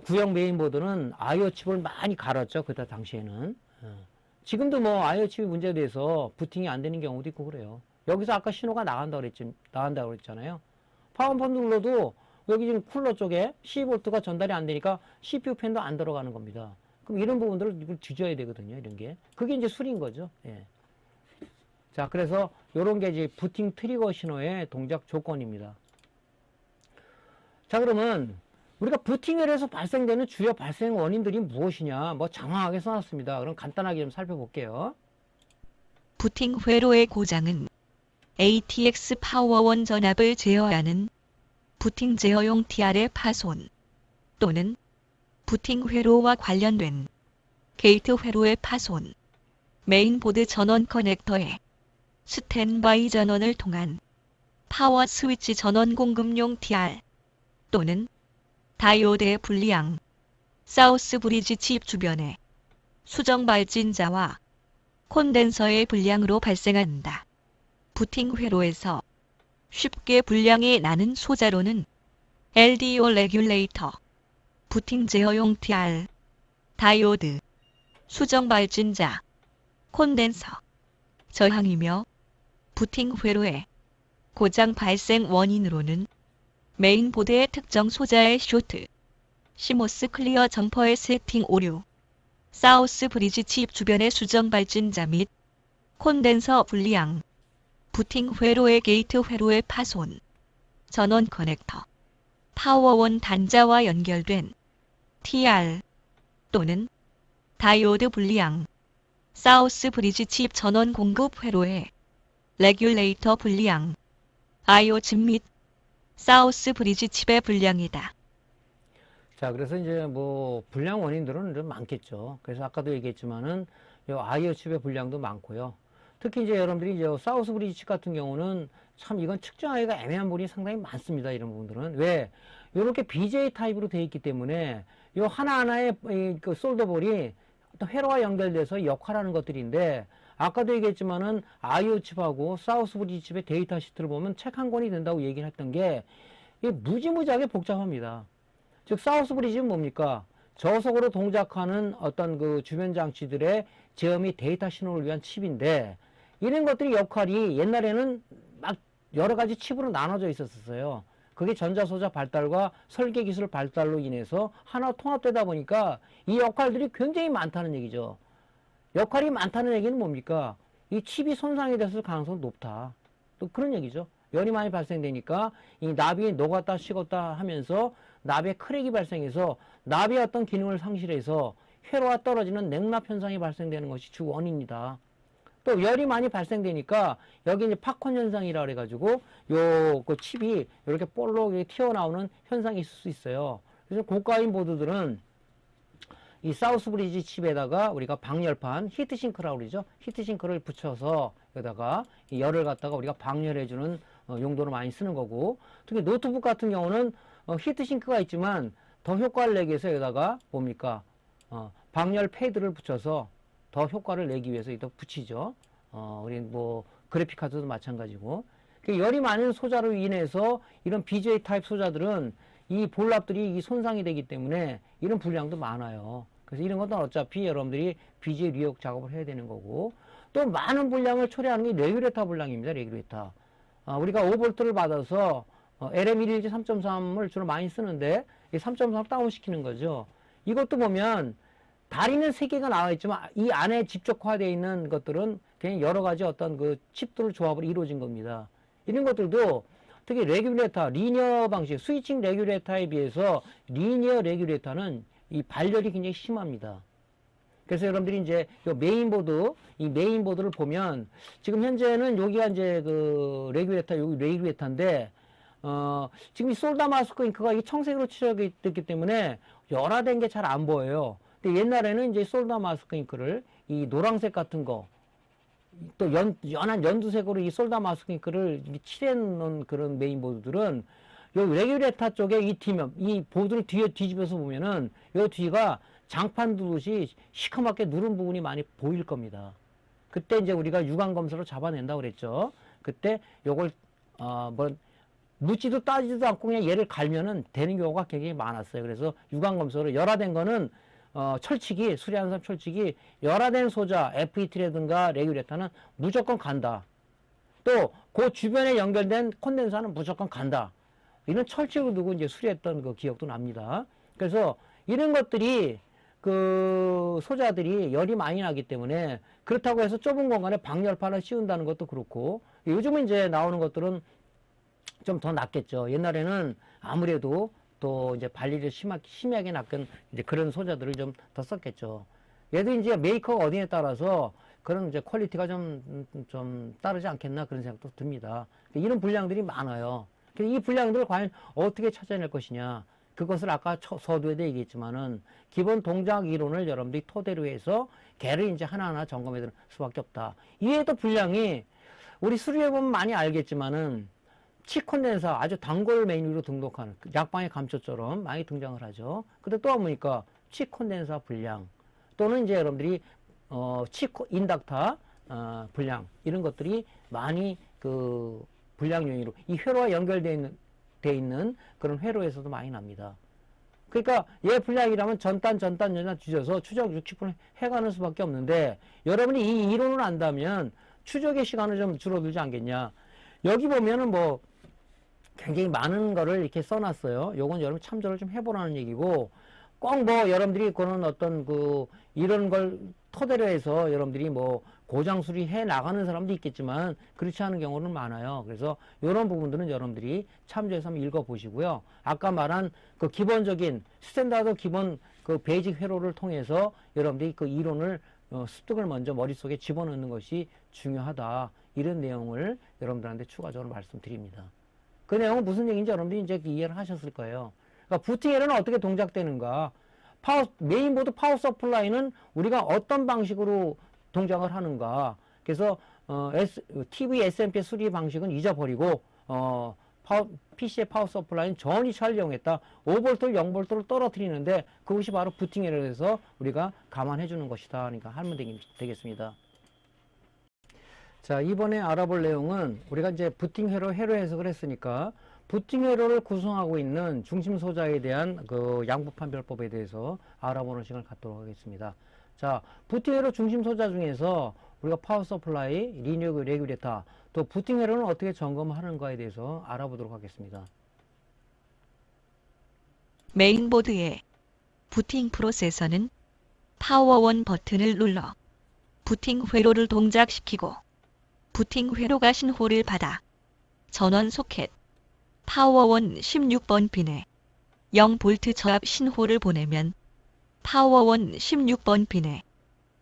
구형 메인보드는 I/O 칩을 많이 갈았죠. 그때 당시에는. 지금도 뭐 I/O 칩이 문제돼서 부팅이 안 되는 경우도 있고 그래요. 여기서 아까 신호가 나간다고 그랬잖아요. 파워 번 눌러도 여기 지금 쿨러 쪽에 12V가 전달이 안 되니까 CPU 팬도 안 들어가는 겁니다. 그럼 이런 부분들을 이걸 뒤져야 되거든요. 이런 게. 그게 이제 술인 거죠. 예. 자, 그래서 요런 게 이제 부팅 트리거 신호의 동작 조건입니다. 자, 그러면 우리가 부팅을 해서 발생되는 주요 발생 원인들이 무엇이냐? 뭐 장황하게 써놨습니다. 그럼 간단하게 좀 살펴볼게요. 부팅 회로의 고장은 ATX 파워원 전압을 제어하는 부팅 제어용 TR의 파손 또는 부팅 회로와 관련된 게이트 회로의 파손, 메인보드 전원 커넥터의 스탠바이 전원을 통한 파워 스위치 전원 공급용 TR 또는 다이오드의 불리양, 사우스 브리지 칩 주변의 수정 발진자와 콘덴서의 불량으로 발생한다. 부팅 회로에서 쉽게 불량이 나는 소자로는 LDO 레귤레이터, 부팅 제어용 TR, 다이오드, 수정 발진자, 콘덴서, 저항이며 부팅 회로의 고장 발생 원인으로는 메인보드의 특정 소자의 쇼트, 시모스 클리어 점퍼의 세팅 오류, 사우스 브리지 칩 주변의 수정 발진자 및 콘덴서 불량, 부팅 회로의 게이트 회로의 파손, 전원 커넥터, 파워원 단자와 연결된 TR 또는 다이오드 불량, 사우스 브리지 칩 전원 공급 회로의 레귤레이터 불량, I/O 칩 및 사우스 브리지 칩의 불량이다. 자, 그래서 이제 뭐 불량 원인들은 좀 많겠죠. 그래서 아까도 얘기했지만은 요 I/O 칩의 불량도 많고요. 특히 이제 여러분들이 이제 사우스 브리지 칩 같은 경우는 참 이건 측정하기가 애매한 부분이 상당히 많습니다. 이런 부분들은 왜 이렇게 BJ 타입으로 되어 있기 때문에 요 하나하나의 그 솔더볼이 어떤 회로와 연결돼서 역할하는 것들인데 아까도 얘기했지만은 I/O 칩하고 사우스 브리지 칩의 데이터 시트를 보면 책 한 권이 된다고 얘기를 했던 게 이게 무지무지하게 복잡합니다. 즉 사우스 브리지는 뭡니까? 저속으로 동작하는 어떤 그 주변 장치들의 제어 및 데이터 신호를 위한 칩인데 이런 것들이 역할이 옛날에는 막 여러 가지 칩으로 나눠져 있었어요. 그게 전자소자 발달과 설계 기술 발달로 인해서 하나 통합되다 보니까 이 역할들이 굉장히 많다는 얘기죠. 역할이 많다는 얘기는 뭡니까? 이 칩이 손상이 됐을 가능성이 높다. 또 그런 얘기죠. 열이 많이 발생되니까 이 나비에 녹았다 식었다 하면서 나비에 크랙이 발생해서 나비의 어떤 기능을 상실해서 회로가 떨어지는 냉납 현상이 발생되는 것이 주 원인이다. 또 열이 많이 발생되니까 여기 이제 팝콘 현상이라 그래가지고 요 그 칩이 이렇게 볼록 튀어나오는 현상이 있을 수 있어요. 그래서 고가인 보드들은 이 사우스 브리지 칩에다가 우리가 방열판 히트싱크라고 그러죠. 히트싱크를 붙여서 여기다가 이 열을 갖다가 우리가 방열해주는 용도로 많이 쓰는 거고, 특히 노트북 같은 경우는 히트싱크가 있지만 더 효과를 내기 위해서 여기다가 뭡니까? 방열 패드를 붙여서 더 효과를 내기 위해서 여기다 붙이죠. 우리 뭐 그래픽 카드도 마찬가지고. 열이 많은 소자로 인해서 이런 BJ 타입 소자들은 이 볼랍들이 이 손상이 되기 때문에 이런 불량도 많아요. 그래서 이런 것도 어차피 여러분들이 BJ 리역 작업을 해야 되는 거고, 또 많은 불량을 초래하는 게 레귤레이터 불량입니다. 레귤레이터. 우리가 5V를 받아서 LM117 3.3을 주로 많이 쓰는데 이 3.3 다운시키는 거죠. 이것도 보면 다리는 3개가 나와 있지만 이 안에 집적화되어 있는 것들은 그냥 여러 가지 어떤 그 칩들 조합으로 이루어진 겁니다. 이런 것들도 특히 레귤레이터, 리니어 방식, 스위칭 레귤레이터에 비해서 리니어 레귤레이터는 이 발열이 굉장히 심합니다. 그래서 여러분들이 이제 이 메인보드를 보면 지금 현재는 여기가 이제 그 레귤레이터, 여기 레귤레이터인데 지금 이 솔다 마스크 잉크가 이 청색으로 칠해졌기 때문에 열화된 게 잘 안 보여요. 근데 옛날에는 이제 솔다 마스크 잉크를 이 노란색 같은 거, 또 연한 연두색으로 이 솔다 마스크 잉크를 칠해 놓은 그런 메인보드들은 요 레귤레이터 쪽에 이 보드를 뒤에 뒤집어서 보면은 요 뒤가 장판 두듯이 시커멓게 누른 부분이 많이 보일 겁니다. 그때 이제 우리가 유광 검사로 잡아낸다고 그랬죠. 그때 요걸 뭐 묻지도 따지도 않고 그냥 얘를 갈면은 되는 경우가 굉장히 많았어요. 그래서 유광 검사로 열화된 거는 철칙이, 수리한산 철칙이 열화된 소자 FET라든가 레귤레터는 무조건 간다. 또 그 주변에 연결된 콘덴서는 무조건 간다. 이런 철칙을 두고 이제 수리했던 그 기억도 납니다. 그래서 이런 것들이 그 소자들이 열이 많이 나기 때문에 그렇다고 해서 좁은 공간에 방열판을 씌운다는 것도 그렇고, 요즘은 이제 나오는 것들은 좀 더 낫겠죠. 옛날에는 아무래도 또 이제 발리를 심하게 낚은 이제 그런 소자들을 좀 더 썼겠죠. 얘도 이제 메이커가 어디에 따라서 그런 이제 퀄리티가 좀 따르지 않겠나 그런 생각도 듭니다. 이런 분량들이 많아요. 이 분량들을 과연 어떻게 찾아낼 것이냐. 그것을 아까 서두에도 얘기했지만은 기본 동작 이론을 여러분들이 토대로 해서 걔를 이제 하나하나 점검해 줄 수밖에 없다. 이외에도 분량이 우리 수리해보면 많이 알겠지만은 치콘덴서 아주 단골 메뉴로 등록하는 약방의 감초처럼 많이 등장을 하죠. 근데 또 보니까 치콘덴서 분량 또는 이제 여러분들이 인닥타 분량 이런 것들이 많이 그 분량 요인으로 이 회로와 연결되어 있는 그런 회로에서도 많이 납니다. 그러니까 얘 분량이라면 전단 뒤져서 추적 60분 해가는 수밖에 없는데 여러분이 이 이론을 안다면 추적의 시간은 좀 줄어들지 않겠냐. 여기 보면은 뭐 굉장히 많은 거를 이렇게 써놨어요. 요건 여러분 참조를 좀 해보라는 얘기고, 꼭 뭐 여러분들이 그런 어떤 이런 걸 토대로 해서 여러분들이 뭐 고장 수리해 나가는 사람도 있겠지만 그렇지 않은 경우는 많아요. 그래서 이런 부분들은 여러분들이 참조해서 한번 읽어보시고요. 아까 말한 그 기본적인 스탠다드 기본 그 베이직 회로를 통해서 여러분들이 그 이론을 습득을 먼저 머릿속에 집어넣는 것이 중요하다. 이런 내용을 여러분들한테 추가적으로 말씀드립니다. 그 내용은 무슨 얘기인지 여러분들이 이제 이해를 하셨을 거예요. 그러니까 부팅에는 어떻게 동작되는가? 메인보드 파워 서플라이는 우리가 어떤 방식으로 동작을 하는가? 그래서 TV SMP 수리 방식은 잊어버리고 PC의 파워 서플라이는 전이 잘 이용했다. 5V를 0V를 떨어뜨리는데 그것이 바로 부팅에러 해서 우리가 감안해 주는 것이다. 그러니까 하면 되겠습니다. 자, 이번에 알아볼 내용은 우리가 이제 부팅 회로 해석을 했으니까 부팅 회로를 구성하고 있는 중심 소자에 대한 그 양부 판별법에 대해서 알아보는 시간을 갖도록 하겠습니다. 자, 부팅 회로 중심 소자 중에서 우리가 파워 서플라이, 리니어 레귤레터, 또 부팅 회로는 어떻게 점검하는가에 대해서 알아보도록 하겠습니다. 메인보드의 부팅 프로세서는 파워1 버튼을 눌러 부팅 회로를 동작시키고 부팅 회로가 신호를 받아 전원 소켓 파워1 16번 핀에 0V 저압 신호를 보내면 파워1 16번 핀에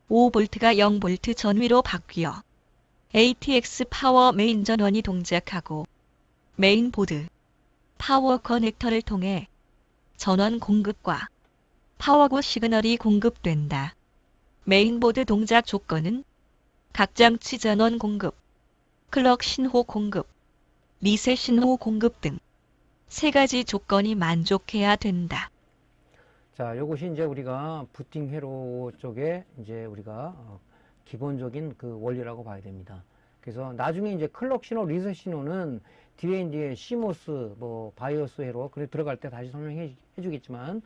5V가 0V 전위로 바뀌어 ATX 파워 메인 전원이 동작하고 메인보드 파워 커넥터를 통해 전원 공급과 파워구 시그널이 공급된다. 메인보드 동작 조건은 각 장치 전원 공급, 클럭 신호 공급, 리셋 신호 공급 등 세 가지 조건이 만족해야 된다. 자, 요것이 이제 우리가 부팅 회로 쪽에 이제 우리가 기본적인 그 원리라고 봐야 됩니다. 그래서 나중에 이제 클럭 신호, 리셋 신호는 뒤에 이제 시모스, 뭐 바이오스 회로 그래 들어갈 때 다시 설명해 주겠지만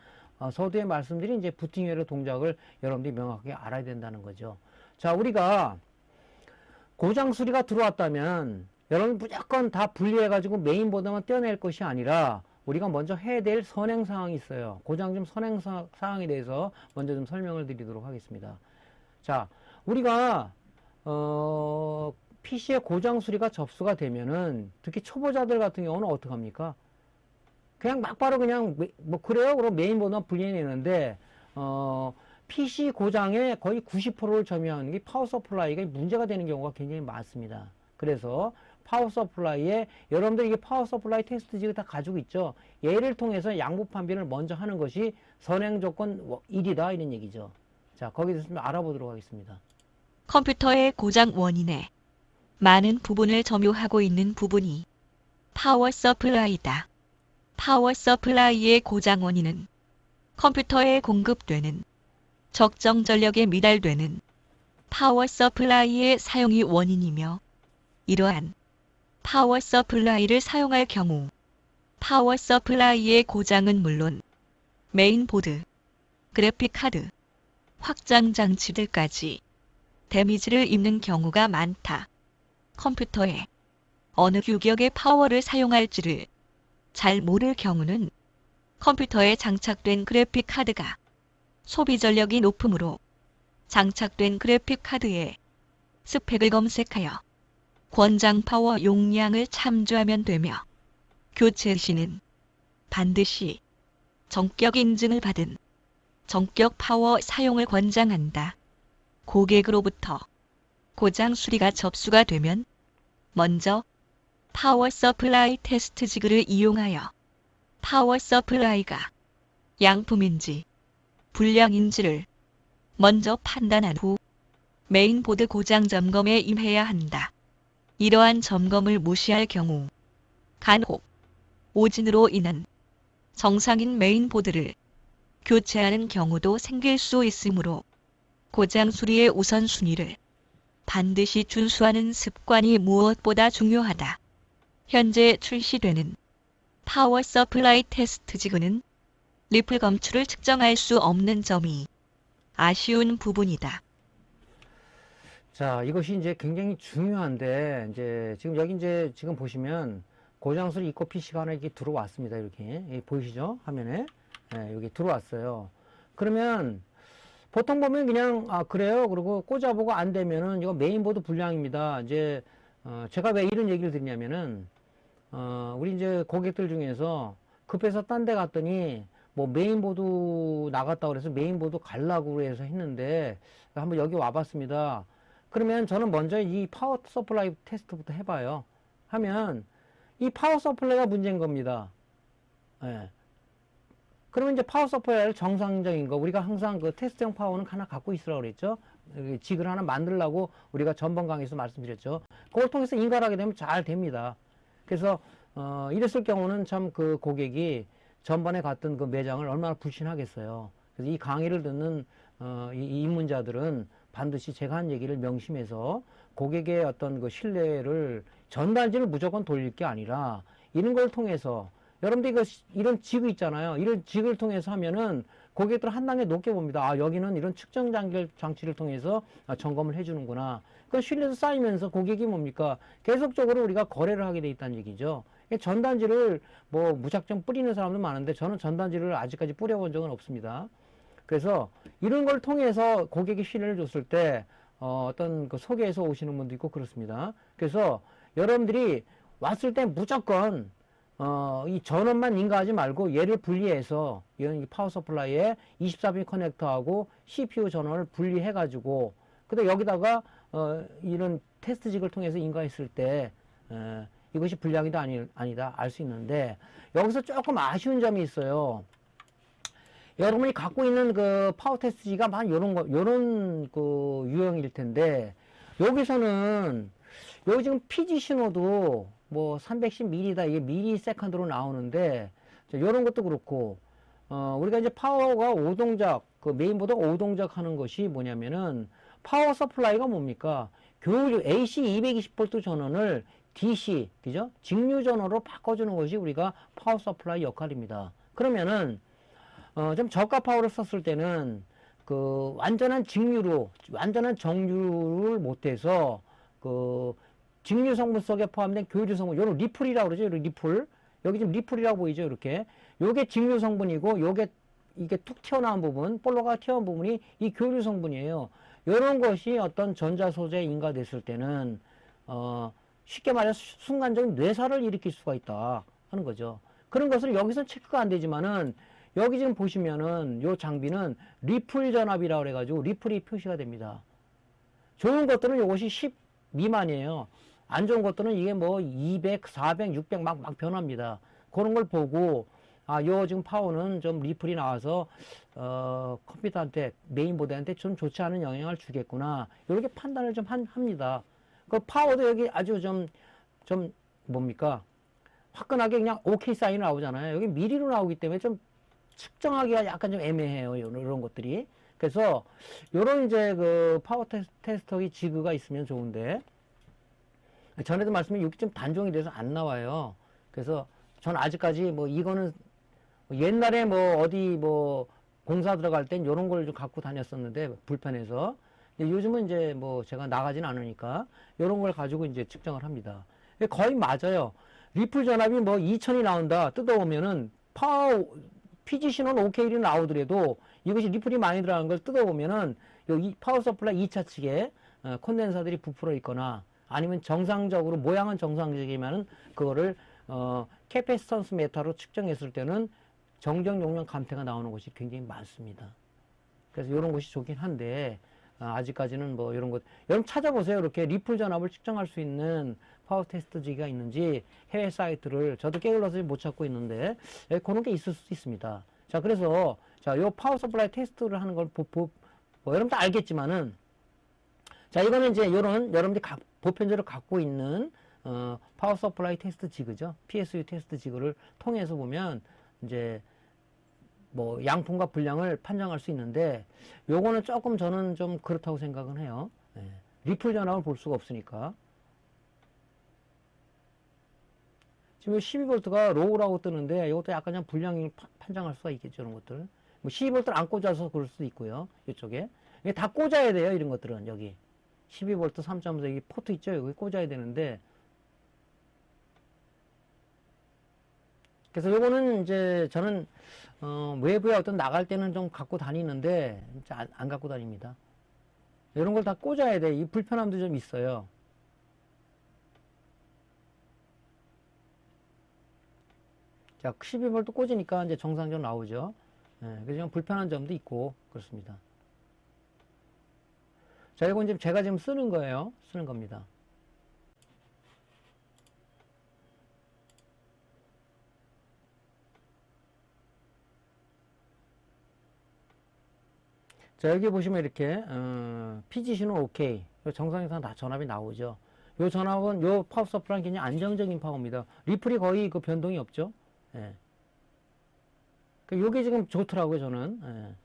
서두에 말씀드린 이제 부팅 회로 동작을 여러분들이 명확하게 알아야 된다는 거죠. 자, 우리가 고장 수리가 들어왔다면 여러분 무조건 다 분리해가지고 메인보드만 떼어낼 것이 아니라 우리가 먼저 해야 될 선행사항이 있어요. 고장 좀 선행사항에 대해서 먼저 좀 설명을 드리도록 하겠습니다. 자, 우리가 PC의 고장 수리가 접수가 되면은 특히 초보자들 같은 경우는 어떡합니까? 그냥 막바로 그냥 뭐 그래요? 그럼 메인보드만 분리해내는데 PC 고장의 거의 90%를 점유하는 게 파워 서플라이가 문제가 되는 경우가 굉장히 많습니다. 그래서 파워 서플라이에 여러분들 이게 파워 서플라이 테스트지를 다 가지고 있죠. 얘를 통해서 양부 판별을 먼저 하는 것이 선행 조건 1이다 이런 얘기죠. 자, 거기에 대해서 좀 알아보도록 하겠습니다. 컴퓨터의 고장 원인에 많은 부분을 점유하고 있는 부분이 파워 서플라이다. 파워 서플라이의 고장 원인은 컴퓨터에 공급되는 적정 전력에 미달되는 파워 서플라이의 사용이 원인이며, 이러한 파워 서플라이를 사용할 경우 파워 서플라이의 고장은 물론 메인보드, 그래픽카드, 확장 장치들까지 데미지를 입는 경우가 많다. 컴퓨터에 어느 규격의 파워를 사용할지를 잘 모를 경우는 컴퓨터에 장착된 그래픽카드가 소비 전력이 높으므로 장착된 그래픽카드의 스펙을 검색하여 권장 파워 용량을 참조하면 되며, 교체 시는 반드시 정격 인증을 받은 정격 파워 사용을 권장한다. 고객으로부터 고장 수리가 접수가 되면 먼저 파워 서플라이 테스트 지그를 이용하여 파워 서플라이가 양품인지 불량인지를 먼저 판단한 후 메인보드 고장 점검에 임해야 한다. 이러한 점검을 무시할 경우 간혹 오진으로 인한 정상인 메인보드를 교체하는 경우도 생길 수 있으므로 고장 수리의 우선순위를 반드시 준수하는 습관이 무엇보다 중요하다. 현재 출시되는 파워 서플라이 테스트 지그는 리플 검출을 측정할 수 없는 점이 아쉬운 부분이다. 자, 이것이 이제 굉장히 중요한데, 이제 지금 여기 이제 지금 보시면 고장수리 입고 PC가 하나 이렇게 들어왔습니다. 이렇게 보이시죠? 화면에. 예, 여기 들어왔어요. 그러면 보통 보면 그냥 그래요. 그리고 꽂아보고 안 되면은 이거 메인보드 불량입니다. 이제 제가 왜 이런 얘기를 드리냐면은 우리 이제 고객들 중에서 급해서 딴 데 갔더니 뭐 메인보드 나갔다 그래서 메인보드 갈라고 해서 했는데 한번 여기 와봤습니다. 그러면 저는 먼저 이 파워 서플라이 테스트부터 해봐요. 하면 이 파워 서플라이가 문제인 겁니다. 예. 그러면 이제 파워 서플라이를 정상적인 거, 우리가 항상 그 테스트용 파워는 하나 갖고 있으라고 그랬죠. 직을 하나 만들려고 우리가 전번 강의에서 말씀드렸죠. 그걸 통해서 인가하게 되면 잘 됩니다. 그래서 이랬을 경우는 참 그 고객이 전번에 갔던 그 매장을 얼마나 불신하겠어요. 그래서 이 강의를 듣는 이 입문자들은 반드시 제가 한 얘기를 명심해서 고객의 어떤 그 신뢰를 전단지를 무조건 돌릴 게 아니라 이런 걸 통해서 여러분들 이런 지그 있잖아요. 이런 지그를 통해서 하면은 고객들은 한 단계 높게 봅니다. 아, 여기는 이런 측정 장치를 통해서 점검을 해주는구나. 그 신뢰도 쌓이면서 고객이 뭡니까? 계속적으로 우리가 거래를 하게 돼 있다는 얘기죠. 전단지를 뭐 무작정 뿌리는 사람도 많은데 저는 전단지를 아직까지 뿌려본 적은 없습니다. 그래서 이런 걸 통해서 고객이 신뢰를 줬을 때 어떤 그 소개해서 오시는 분도 있고 그렇습니다. 그래서 여러분들이 왔을 때 무조건 이 전원만 인가하지 말고 얘를 분리해서 이런 파워 서플라이에 24핀 커넥터하고 CPU 전원을 분리해 가지고 근데 여기다가 이런 테스트직을 통해서 인가했을 때 이것이 불량이다 아니다 알 수 있는데 여기서 조금 아쉬운 점이 있어요. 여러분이 갖고 있는 그 파워 테스트지가 만 요런 그 유형일 텐데 여기서는 여기 지금 PG 신호도 뭐 310ml다 이게 미리 세컨드로 나오는데 요런 것도 그렇고 우리가 이제 파워가 5동작 그 메인보드가 5동작 하는 것이 뭐냐면은 파워 서플라이가 뭡니까? 교류 AC 220V 전원을 DC 그죠? 직류 전원으로 바꿔주는 것이 우리가 파워 서플라이 역할입니다. 그러면은 좀 저가 파워를 썼을 때는 그 완전한 직류로 완전한 정류를 못해서 그 직류 성분 속에 포함된 교류 성분 요런 리플이라고 그러죠. 요런 리플 여기 지금 리플이라고 보이죠. 이렇게 요게 직류 성분이고 요게 이게 툭 튀어나온 부분 볼로가 튀어나온 부분이 이 교류 성분이에요. 요런 것이 어떤 전자 소재에 인가됐을 때는 쉽게 말해서 순간적인 뇌사를 일으킬 수가 있다 하는 거죠. 그런 것을 여기서 체크가 안 되지만은 여기 지금 보시면은 요 장비는 리플 전압이라고 그래가지고 리플이 표시가 됩니다. 좋은 것들은 요것이 10 미만이에요. 안 좋은 것들은 이게 뭐 200, 400, 600 막 변합니다. 그런 걸 보고 요 지금 파워는 좀 리플이 나와서 컴퓨터한테 메인보드한테 좀 좋지 않은 영향을 주겠구나. 이렇게 판단을 좀 합니다. 그 파워도 여기 아주 좀 뭡니까? 화끈하게 그냥 OK 사인이 나오잖아요. 여기 미리로 나오기 때문에 좀 측정하기가 약간 좀 애매해요. 이런 것들이. 그래서 요런 이제 그 파워 테스터기 지그가 있으면 좋은데, 전에도 말씀드린 이게 좀 단종이 돼서 안 나와요. 그래서 저는 아직까지 뭐 이거는 옛날에 뭐 어디 뭐 공사 들어갈 땐 요런 걸 좀 갖고 다녔었는데 불편해서. 근데 요즘은 이제 뭐 제가 나가진 않으니까 요런 걸 가지고 이제 측정을 합니다. 거의 맞아요. 리플 전압이 뭐 2000이 나온다 뜯어보면은 PG 신호는 OK이 나오더라도 이것이 리플이 많이 들어가는 걸 뜯어보면은 여기 파워 서플라이 2차 측에 콘덴서들이 부풀어 있거나 아니면 정상적으로 모양은 정상적이면은 그거를 캐패시턴스 메타로 측정했을 때는 정정 용량 감퇴가 나오는 것이 굉장히 많습니다. 그래서 이런 것이 좋긴 한데 아직까지는 뭐 이런 것 여러분 찾아보세요. 이렇게 리플 전압을 측정할 수 있는 파워 테스트지가 있는지 해외 사이트를 저도 깨글러서 못 찾고 있는데 그런 게 있을 수도 있습니다. 자, 그래서 자, 요 파워 서플라이 테스트를 하는 걸 뭐 여러분도 알겠지만은 자, 이거는 이제 요런 여러분들이 보편적으로 갖고 있는 파워 서플라이 테스트 지그죠. PSU 테스트 지그를 통해서 보면 이제 뭐 양품과 분량을 판정할 수 있는데 요거는 조금 저는 좀 그렇다고 생각은 해요. 리플 전압을 볼 수가 없으니까. 지금 12V가 로우라고 뜨는데 이것도 약간 좀 분량을 판정할 수가 있겠죠. 이런 것들. 뭐 12V를 안 꽂아서 그럴 수도 있고요. 이쪽에. 이게 다 꽂아야 돼요. 이런 것들은 여기. 12V 3.4 여기 포트 있죠. 여기 꽂아야 되는데 그래서 요거는 이제 저는 외부에 어떤 나갈 때는 좀 갖고 다니는데 안 갖고 다닙니다. 이런 걸 다 꽂아야 돼. 이 불편함도 좀 있어요. 자, 12V 꽂으니까 이제 정상적으로 나오죠. 그래서 좀 불편한 점도 있고 그렇습니다. 자, 이건 지금 제가 지금 쓰는 거예요. 쓰는 겁니다. 자, 여기 보시면 이렇게 PG 신호 OK 정상에서 다 전압이 나오죠. 요 전압은 요 파워 서플라이는 굉장히 안정적인 파워입니다. 리플이 거의 그 변동이 없죠. 예. 요게 지금 좋더라고요, 저는. 예.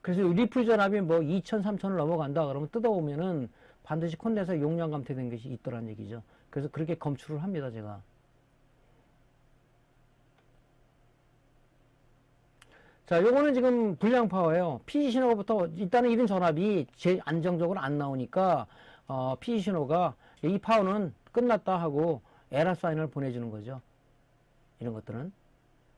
그래서 리플 전압이 뭐 2000, 3000을 넘어간다 그러면 뜯어보면은 반드시 콘덴서 용량 감퇴된 것이 있더란 얘기죠. 그래서 그렇게 검출을 합니다, 제가. 자, 요거는 지금 불량 파워예요. PG 신호부터 일단은 이런 전압이 제일 안정적으로 안 나오니까 PG 신호가 이 파워는 끝났다 하고 에러 사인을 보내주는 거죠. 이런 것들은.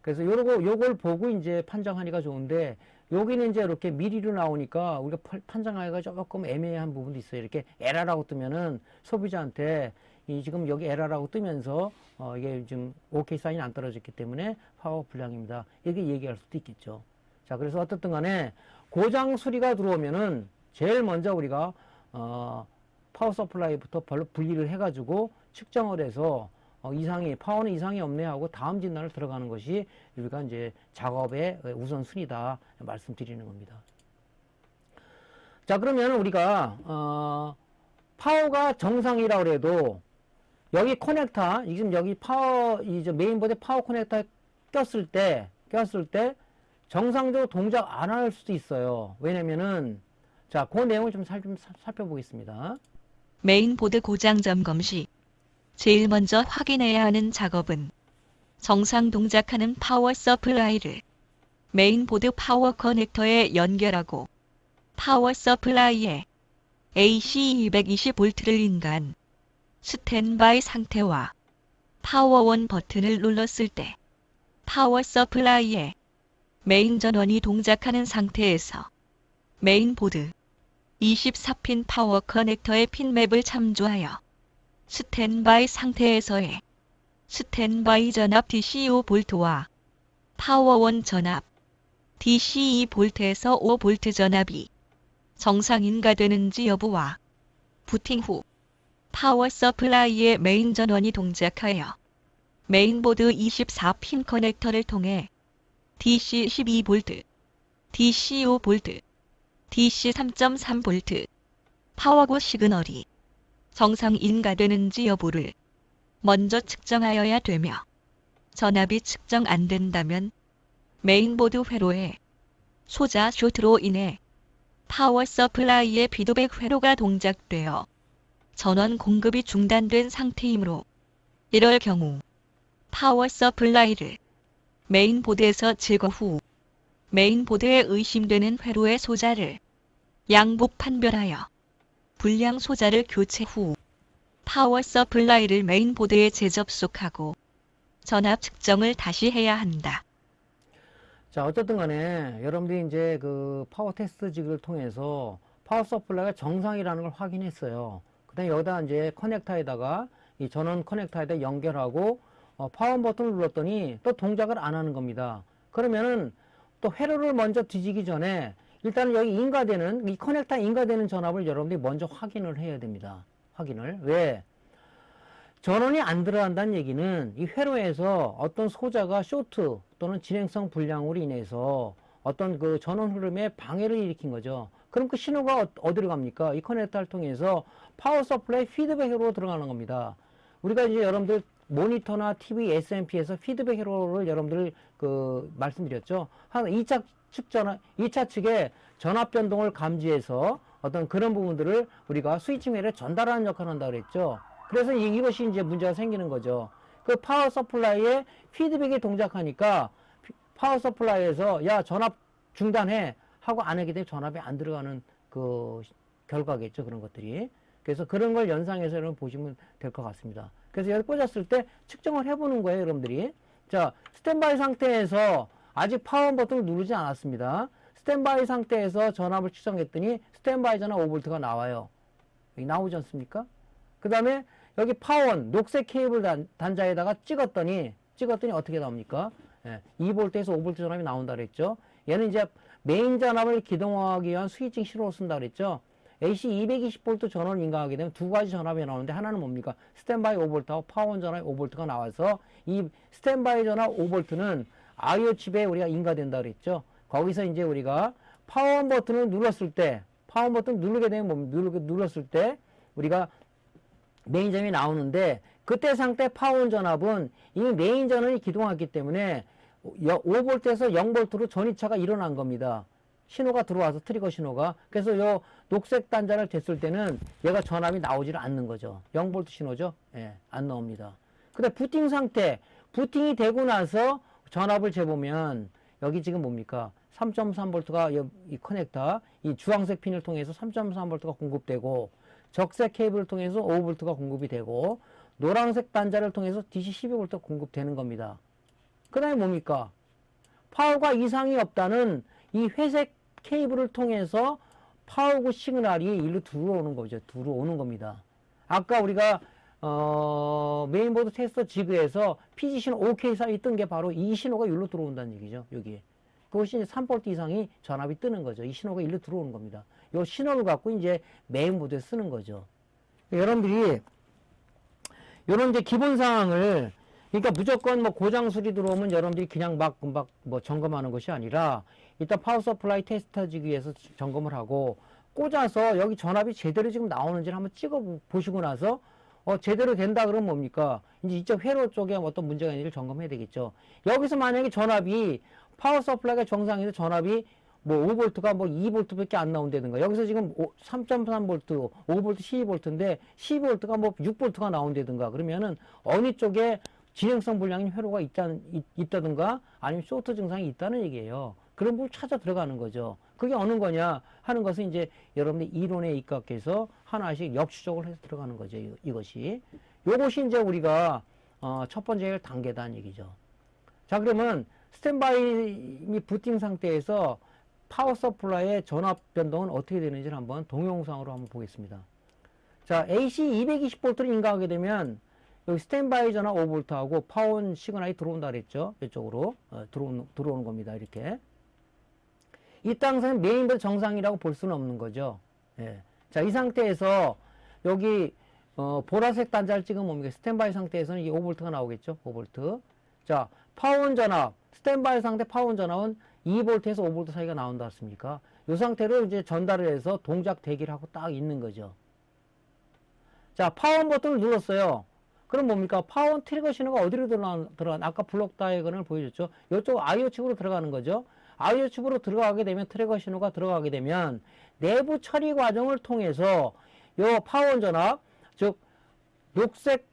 그래서 요걸 보고 이제 판정하기가 좋은데 여기는 이제 이렇게 미리로 나오니까 우리가 판정하기가 조금 애매한 부분도 있어요. 이렇게 에러라고 뜨면은 소비자한테 지금 여기 에러라고 뜨면서 이게 지금 OK 사인이 안 떨어졌기 때문에 파워 불량입니다. 이렇게 얘기할 수도 있겠죠. 자, 그래서 어떻든 간에 고장 수리가 들어오면은 제일 먼저 우리가 파워 서플라이부터 분리를 해가지고 측정을 해서 파워는 이상이 없네 하고 다음 진단을 들어가는 것이 우리가 이제 작업의 우선순위다 말씀드리는 겁니다. 자, 그러면 우리가 파워가 정상이라고 해도 여기 커넥터 지금 여기 파워 이제 메인보드에 파워 커넥터에 꼈을 때 정상적으로 동작 안 할 수도 있어요. 왜냐면은 자, 그 내용을 좀 살펴보겠습니다. 메인보드 고장 점검 시 제일 먼저 확인해야 하는 작업은 정상 동작하는 파워 서플라이를 메인보드 파워 커넥터에 연결하고 파워 서플라이에 AC 220V를 인간 스탠바이 상태와 파워온 버튼을 눌렀을 때 파워 서플라이에 메인 전원이 동작하는 상태에서 메인보드 24핀 파워 커넥터의 핀맵을 참조하여 스탠바이 상태에서의 스탠바이 전압 DC5V와 파워온 전압 DC2V에서 5V 전압이 정상인가 되는지 여부와 부팅 후 파워 서플라이의 메인 전원이 동작하여 메인보드 24핀 커넥터를 통해 DC12V, DC5V, DC3.3V 파워고 시그널이 정상인가 되는지 여부를 먼저 측정하여야 되며 전압이 측정 안 된다면 메인보드 회로에 소자 쇼트로 인해 파워 서플라이의 피드백 회로가 동작되어 전원 공급이 중단된 상태이므로 이럴 경우 파워 서플라이를 메인보드에서 제거 후 메인보드에 의심되는 회로의 소자를 양복 판별하여 불량 소자를 교체 후 파워 서플라이를 메인보드에 재접속하고 전압 측정을 다시 해야 한다. 자, 어쨌든 간에 여러분들이 이제 그 파워 테스트직을 통해서 파워 서플라이가 정상이라는 걸 확인했어요. 그 다음에 여기다 이제 커넥터에다가 이 전원 커넥터에다 연결하고 파워 버튼을 눌렀더니 또 동작을 안 하는 겁니다. 그러면은 또 회로를 먼저 뒤지기 전에 일단은 여기 인가되는 이 커넥터에 인가되는 전압을 여러분들이 먼저 확인을 해야 됩니다. 확인을. 왜? 전원이 안 들어간다는 얘기는 이 회로에서 어떤 소자가 쇼트 또는 진행성 불량으로 인해서 어떤 그 전원 흐름에 방해를 일으킨 거죠. 그럼 그 신호가 어디로 갑니까? 이 커넥터를 통해서 파워 서플라이 피드백 회로로 들어가는 겁니다. 우리가 이제 여러분들 모니터나 TV, SMP에서 피드백 회로를 여러분들 그 말씀드렸죠. 한 2차 측의 전압 변동을 감지해서 어떤 그런 부분들을 우리가 스위칭 회로에 전달하는 역할을 한다고 그랬죠. 그래서 이것이 이제 문제가 생기는 거죠. 그 파워 서플라이에 피드백이 동작하니까 파워 서플라이에서 야 전압 중단해 하고 안 하게 되면 전압이 안 들어가는 그 결과겠죠. 그런 것들이. 그래서 그런 걸 연상해서 여러분 보시면 될 것 같습니다. 그래서 여기 꽂았을 때 측정을 해보는 거예요. 여러분들이. 자, 스탠바이 상태에서 아직 파워 버튼을 누르지 않았습니다. 스탠바이 상태에서 전압을 측정했더니 스탠바이 전압 5V가 나와요. 여기 나오지 않습니까? 그 다음에 여기 파원 녹색 케이블 단자에다가 찍었더니 어떻게 나옵니까? 예, 2V에서 5V 전압이 나온다 그랬죠. 얘는 이제 메인 전압을 기동하기 위한 스위칭 신호로 쓴다 그랬죠. AC 220V 전원을 인가하게 되면 두 가지 전압이 나오는데 하나는 뭡니까? 스탠바이 5V하고 파원 전압 5V가 나와서 이 스탠바이 전압 5V는 IO 칩에 우리가 인가된다 그랬죠. 거기서 이제 우리가 파원 버튼을 눌렀을 때 파원 버튼 누르게 되면 눌렀을 때 우리가 메인 전압이 나오는데 그때 상태 파원 전압은 이미 메인 전원이 기동했기 때문에 5V에서 0V로 전이차가 일어난 겁니다. 신호가 들어와서 트리거 신호가. 그래서 요 녹색 단자를 댔을 때는 얘가 전압이 나오지를 않는 거죠. 0V 신호죠. 예, 안 나옵니다. 근데 부팅 상태, 부팅이 되고 나서 전압을 재보면 여기 지금 뭡니까? 3.3V가 이 커넥터, 이 주황색 핀을 통해서 3.3V가 공급되고 적색 케이블을 통해서 5V가 공급이 되고 노란색 단자를 통해서 DC 12V가 공급되는 겁니다. 그 다음에 뭡니까? 파워가 이상이 없다는 이 회색 케이블을 통해서 파워구 시그널이 일로 들어오는 거죠. 들어오는 겁니다. 아까 우리가 메인보드 테스터 지그에서 PG 신호 OK 사이 뜬 게 바로 이 신호가 일로 들어온다는 얘기죠. 여기. 그것이 이제 3V 이상이 전압이 뜨는 거죠. 이 신호가 일로 들어오는 겁니다. 이 신호를 갖고 이제 메인보드에 쓰는 거죠. 여러분들이 이런 이제 기본 사항을 그러니까 무조건 뭐 고장 수리 들어오면 여러분들이 그냥 막 뭐 점검하는 것이 아니라 일단 파워 서플라이 테스터지기 위해서 점검을 하고 꽂아서 여기 전압이 제대로 지금 나오는지를 한번 찍어 보시고 나서 제대로 된다 그러면 뭡니까? 이제 이쪽 회로 쪽에 어떤 문제가 있는지를 점검해야 되겠죠. 여기서 만약에 전압이 파워 서플라이가 정상인데 전압이 뭐 5V가 뭐 2V밖에 안 나온다든가 여기서 지금 3.3V, 5V, 12V인데 12V가 뭐 6V가 나온다든가 그러면은 어느 쪽에 진행성 불량인 회로가 있다든가 아니면 쇼트 증상이 있다는 얘기예요. 그런 부분을 찾아 들어가는 거죠. 그게 어느 거냐 하는 것은 이제 여러분들 이론에 입각해서 하나씩 역추적을 해서 들어가는 거죠. 이것이. 요것이 이제 우리가 첫 번째 단계다는 얘기죠. 자, 그러면 스탠바이 및 부팅 상태에서 파워 서플라이의 전압 변동은 어떻게 되는지를 한번 동영상으로 한번 보겠습니다. 자, AC 220V를 인가하게 되면 여기 스탠바이 전압 5V하고 파원 시그널이 들어온다 그랬죠. 이쪽으로 들어오는 겁니다. 이렇게. 이 땅에서는 메인보드 정상이라고 볼 수는 없는 거죠. 예. 자, 이 상태에서 여기 보라색 단자를 찍으면 뭡니까? 스탠바이 상태에서는 이게 5V가 나오겠죠. 5V. 자, 파원 전압, 스탠바이 상태 파원 전압은 2V에서 5V 사이가 나온다 했습니까? 이 상태로 이제 전달을 해서 동작 대기를 하고 딱 있는 거죠. 자, 파원 버튼을 눌렀어요. 그럼 뭡니까? 파원 트리거 신호가 어디로 들어간 아까 블록 다이어그램을 보여줬죠. 이쪽 IO 측으로 들어가는 거죠. 아이오 칩으로 들어가게 되면 트래거 신호가 들어가게 되면 내부 처리 과정을 통해서 요 파원 전압, 즉 녹색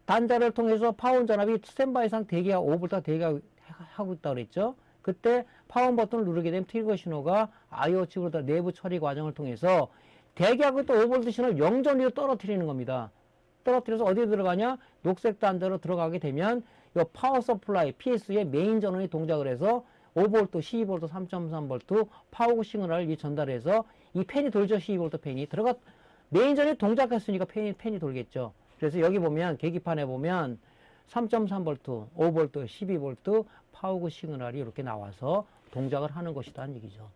단자를 통해서 파원 전압이 스탠바이 상 대기하고 5V가 대기하고 있다고 그랬죠. 그때 파원 버튼을 누르게 되면 트리거 신호가 아이오 칩으로 내부 처리 과정을 통해서 대기하고 있던 5V 신호를 영전위로 떨어뜨리는 겁니다. 떨어뜨려서 어디에 들어가냐? 녹색 단자로 들어가게 되면 이 파워 서플라이 PSU의 메인 전원이 동작을 해서 5V, 12V, 3.3V 파워 시그널을 전달해서 이 팬이 돌죠. 12V 팬이 메인 전원이 동작했으니까 팬이 돌겠죠. 그래서 여기 보면 계기판에 보면 3.3V, 5V, 12V 파워 시그널이 이렇게 나와서 동작을 하는 것이다는 얘기죠.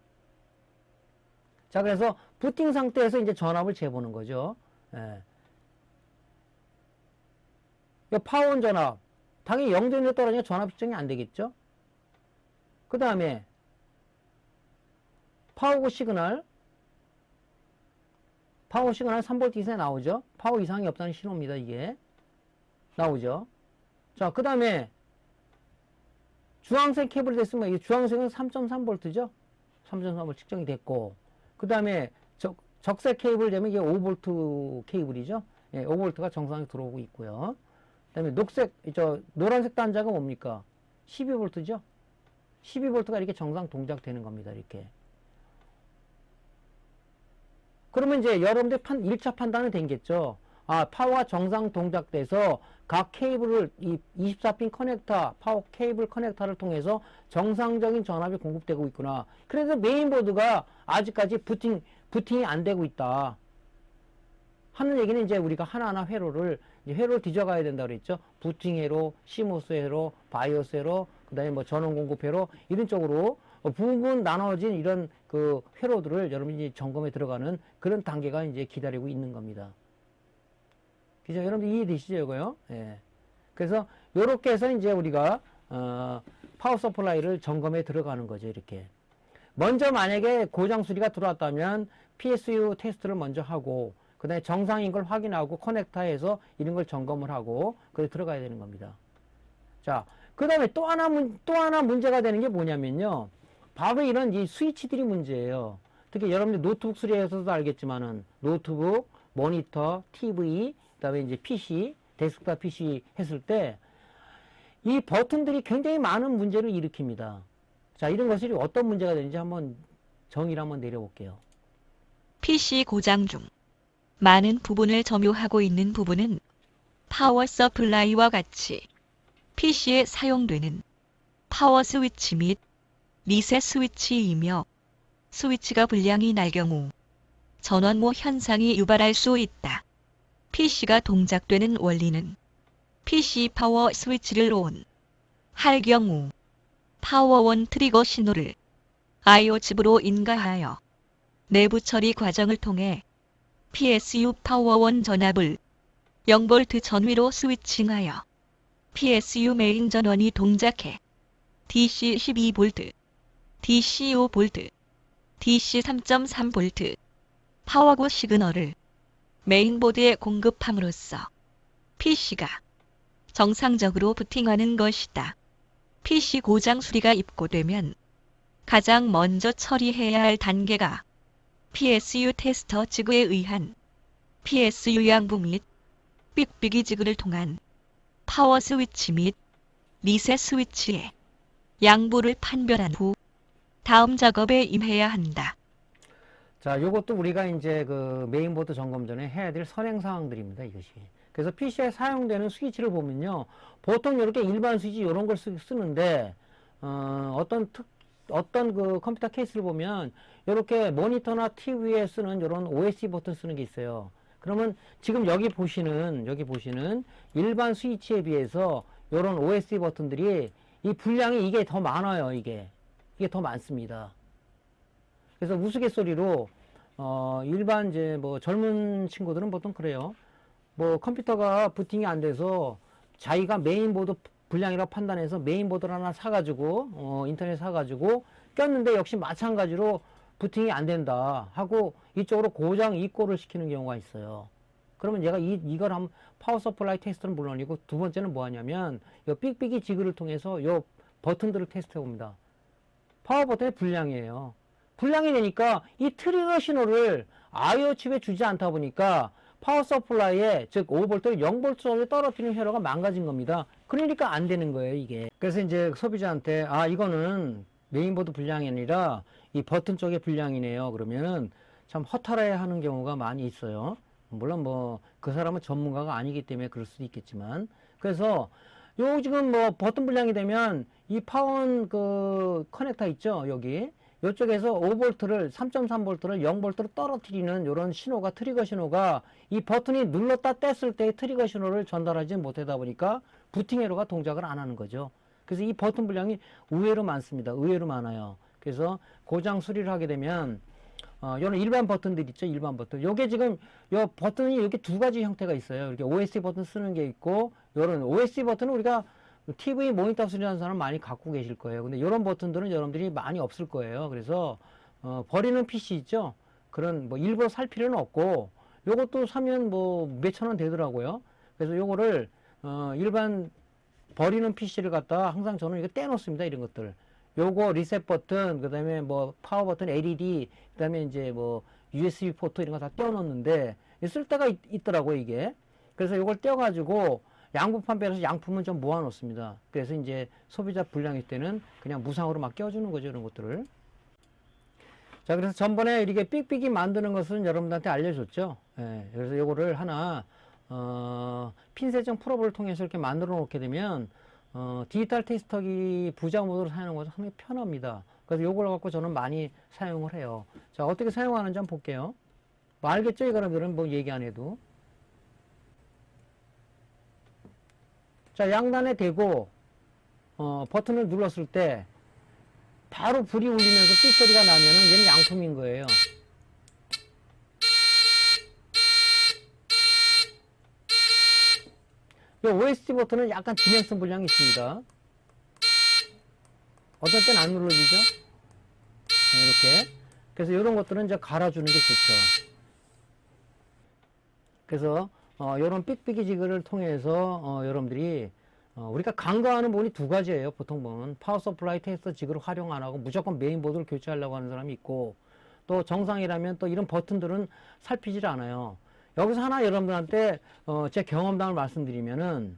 자, 그래서 부팅 상태에서 이제 전압을 재보는 거죠. 예. 파원 전압. 당연히 0전위로 떨어지면 전압 측정이 안 되겠죠. 그 다음에 파워 시그널 3V 이상이 나오죠. 파워 이상이 없다는 신호입니다. 이게 나오죠. 자, 그 다음에 주황색 케이블이 됐으면 이 주황색은 3.3V죠. 3.3V 측정이 됐고, 그 다음에 적색 케이블 되면 이게 5V 케이블이죠. 예, 5V가 정상에 들어오고 있고요. 그 다음에 노란색 단자가 뭡니까? 12V죠. 12V가 이렇게 정상 동작되는 겁니다. 이렇게. 그러면 이제 여러분들 1차 판단은 된겠죠. 아, 파워가 정상 동작돼서 각 케이블을 이 24핀 커넥터, 파워 케이블 커넥터를 통해서 정상적인 전압이 공급되고 있구나. 그래서 메인보드가 아직까지 부팅이 안 되고 있다 하는 얘기는 이제 우리가 하나하나 회로를 뒤져가야 된다고 그랬죠. 부팅 회로, 시모스 회로, 바이오스 회로, 그 다음에 뭐 전원 공급 회로, 이런 쪽으로 부분 나눠진 이런 그 회로들을 여러분이 점검에 들어가는 그런 단계가 이제 기다리고 있는 겁니다. 그죠? 여러분들 이해되시죠, 이거요? 예. 그래서 요렇게 해서 이제 우리가 파워 서플라이를 점검에 들어가는 거죠, 이렇게. 먼저 만약에 고장 수리가 들어왔다면 PSU 테스트를 먼저 하고, 그 다음에 정상인 걸 확인하고 커넥터에서 이런 걸 점검을 하고 그래 들어가야 되는 겁니다. 자, 그 다음에 또 하나 문제가 되는 게 뭐냐면요. 바로 이런 이 스위치들이 문제예요. 특히 여러분들 노트북 수리에서도 알겠지만은 노트북, 모니터, TV, 그 다음에 이제 PC, 데스크탑 PC 했을 때 이 버튼들이 굉장히 많은 문제를 일으킵니다. 자, 이런 것이 어떤 문제가 되는지 한번 정의를 한번 내려볼게요. PC 고장 중 많은 부분을 점유하고 있는 부분은 파워 서플라이와 같이 PC에 사용되는 파워 스위치 및 리셋 스위치이며 스위치가 불량이 날 경우 전원모 현상이 유발할 수 있다. PC가 동작되는 원리는 PC 파워 스위치를 ON 할 경우 파워온 트리거 신호를 아이오 칩으로 인가하여 내부 처리 과정을 통해 PSU 파워온 전압을 0V 전위로 스위칭하여 PSU 메인 전원이 동작해 DC 12V, DC 5V, DC 3.3V 파워고 시그널을 메인보드에 공급함으로써 PC가 정상적으로 부팅하는 것이다. PC 고장 수리가 입고되면 가장 먼저 처리해야 할 단계가 PSU 테스터 지그에 의한 PSU 양부 및 삑삑이 지그를 통한 파워 스위치 및 리셋 스위치의 양부를 판별한 후 다음 작업에 임해야 한다. 자, 요것도 우리가 이제 그 메인보드 점검 전에 해야 될 선행사항들입니다, 이것이. 그래서 PC에 사용되는 스위치를 보면요. 보통 이렇게 일반 스위치 이런 걸 쓰는데, 어떤 그 컴퓨터 케이스를 보면, 이렇게 모니터나 TV에 쓰는 이런 OSC 버튼 쓰는 게 있어요. 그러면 지금 여기 보시는 일반 스위치에 비해서 이런 OSC 버튼들이 이 분량이 이게 더 많아요, 이게 더 많습니다. 그래서 우스갯소리로 일반 이제 뭐 젊은 친구들은 보통 그래요. 뭐 컴퓨터가 부팅이 안 돼서 자기가 메인보드 불량이라고 판단해서 메인보드를 하나 사가지고 인터넷 사가지고 꼈는데 역시 마찬가지로 부팅이 안 된다 하고 이쪽으로 고장 입고를 시키는 경우가 있어요. 그러면 얘가 이걸 한번 파워 서플라이 테스트는 물론이고 두 번째는 뭐 하냐면 이 삑삑이 지그를 통해서 이 버튼들을 테스트해 봅니다. 파워 버튼의 불량이에요. 불량이 되니까 이 트리거 신호를 IO 칩에 주지 않다 보니까 파워 서플라이에 즉 5V를 0V로 떨어뜨리는 회로가 망가진 겁니다. 그러니까 안 되는 거예요, 이게. 그래서 이제 소비자한테 이거는 메인보드 불량이 아니라 이 버튼 쪽의 불량이네요. 그러면은 참 허탈해 하는 경우가 많이 있어요. 물론 뭐 그 사람은 전문가가 아니기 때문에 그럴 수도 있겠지만, 그래서 요 지금 뭐 버튼 불량이 되면 이 파원 그 커넥터 있죠, 여기 요쪽에서 5V를 3.3V를 0V로 떨어뜨리는 이런 신호가, 트리거 신호가 이 버튼이 눌렀다 뗐을 때의 트리거 신호를 전달하지 못하다 보니까 부팅 회로가 동작을 안 하는 거죠. 그래서 이 버튼 불량이 의외로 많습니다. 의외로 많아요. 그래서 고장 수리를 하게 되면 요런 일반 버튼들 있죠, 일반 버튼. 요게 지금 요 버튼이 이렇게 두 가지 형태가 있어요. 이렇게 OSD 버튼 쓰는 게 있고, 요런 OSD 버튼은 우리가 TV 모니터 수리하는 사람 많이 갖고 계실 거예요. 근데 이런 버튼들은 여러분들이 많이 없을 거예요. 그래서 버리는 PC 있죠, 그런 뭐 일부러 살 필요는 없고, 요것도 사면 뭐 몇천 원 되더라고요. 그래서 요거를 일반 버리는 PC를 갖다가 항상 저는 이거 떼놓습니다, 이런 것들. 요거 리셋 버튼, 그 다음에 뭐 파워 버튼 LED, 그 다음에 이제 뭐 USB 포트 이런 거 다 떼어놓는데 쓸 데가 있더라고요, 이게. 그래서 요걸 떼어가지고 양부판 빼서 양품은 좀 모아놓습니다. 그래서 이제 소비자 불량일 때는 그냥 무상으로 막 껴주는 거죠, 이런 것들을. 자, 그래서 전번에 이렇게 삑삑이 만드는 것은 여러분들한테 알려줬죠. 예, 그래서 요거를 하나, 핀셋정 프로브를 통해서 이렇게 만들어 놓게 되면, 디지털 테스터기 부자 모드로 사용하는 것은 상당히 편합니다. 그래서 요걸 갖고 저는 많이 사용을 해요. 자, 어떻게 사용하는지 한번 볼게요. 뭐 알겠죠? 이거는 뭐 얘기 안 해도. 자, 양단에 대고, 버튼을 눌렀을 때, 바로 불이 울리면서 삑 소리가 나면은 얘는 양품인 거예요. 이 OSD 버튼은 약간 진행성 불량이 있습니다. 어떨 땐 안 눌러지죠? 네, 이렇게. 그래서 이런 것들은 이제 갈아주는 게 좋죠. 그래서 이런 삑삑이 지그를 통해서 여러분들이 우리가 간과하는 부분이 두 가지예요. 보통 보면 파워 서플라이 테스터 지그를 활용 안 하고 무조건 메인보드를 교체하려고 하는 사람이 있고, 또 정상이라면 또 이런 버튼들은 살피질 않아요. 여기서 하나 여러분들한테 제 경험담을 말씀드리면은,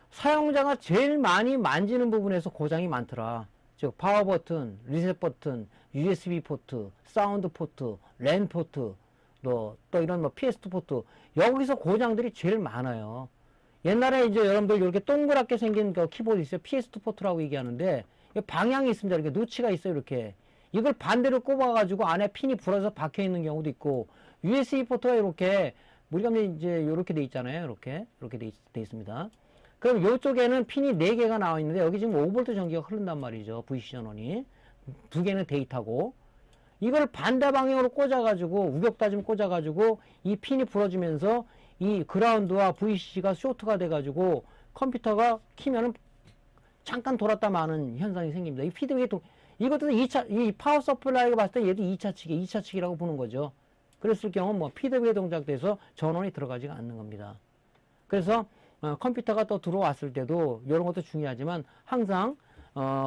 사용자가 제일 많이 만지는 부분에서 고장이 많더라. 즉 파워 버튼, 리셋 버튼, USB 포트, 사운드 포트, 랜 포트, 또 이런 뭐 PS2 포트, 여기서 고장들이 제일 많아요. 옛날에 이제 여러분들 이렇게 동그랗게 생긴 그 키보드 있어요. PS2 포트라고 얘기하는데 방향이 있습니다. 이렇게 노치가 있어요. 이렇게 이걸 반대로 꼽아가지고 안에 핀이 불어서 박혀 있는 경우도 있고, USB 포트가 이렇게 우리가 이제 이렇게 돼 있잖아요. 이렇게 돼 있습니다. 그럼 이쪽에는 핀이 4개가 나와 있는데 여기 지금 5V 전기가 흐른단 말이죠. VC 전원이 2개는 데이터고, 이걸 반대 방향으로 꽂아가지고 우격다짐 꽂아가지고 이 핀이 부러지면서 이 그라운드와 VCC가 쇼트가 돼가지고 컴퓨터가 키면은 잠깐 돌았다 마는 현상이 생깁니다. 이 피드백이 이것도 2차, 이 파워 서플라이가 봤을 때 얘도 2차 측이라고 보는 거죠. 그랬을 경우 뭐 피드백이 동작돼서 전원이 들어가지가 않는 겁니다. 그래서 컴퓨터가 또 들어왔을 때도 이런 것도 중요하지만 항상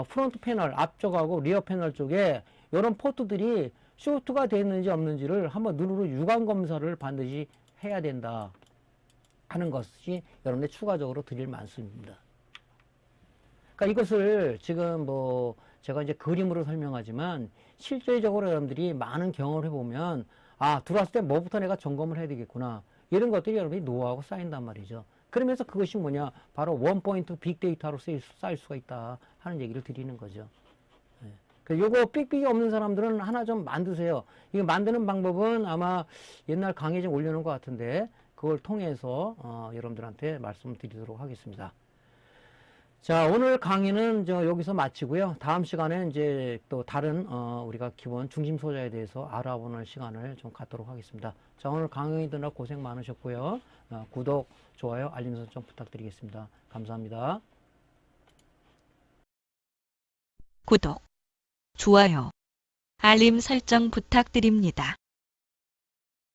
프론트 패널 앞쪽하고 리어 패널 쪽에 이런 포트들이 쇼트가 되어 있는지 없는지를 한번 눈으로 유관 검사를 반드시 해야 된다 하는 것이 여러분의 추가적으로 드릴 말씀입니다. 그러니까 이것을 지금 뭐 제가 이제 그림으로 설명하지만 실질적으로 여러분들이 많은 경험을 해보면 들어왔을 때 뭐부터 내가 점검을 해야 되겠구나, 이런 것들이 여러분이 노하우가 쌓인단 말이죠. 그러면서 그것이 뭐냐, 바로 원포인트 빅데이터로 쌓일 수가 있다 하는 얘기를 드리는 거죠. 요거 삑삑이 없는 사람들은 하나 좀 만드세요. 이거 만드는 방법은 아마 옛날 강의 좀 올려놓은 것 같은데 그걸 통해서 여러분들한테 말씀드리도록 하겠습니다. 자, 오늘 강의는 여기서 마치고요. 다음 시간에 이제 또 다른 우리가 기본 중심 소자에 대해서 알아보는 시간을 좀 갖도록 하겠습니다. 자, 오늘 강의 듣느라 고생 많으셨고요. 구독, 좋아요, 알림 설정 부탁드리겠습니다. 감사합니다. 구독, 좋아요, 알림 설정 부탁드립니다.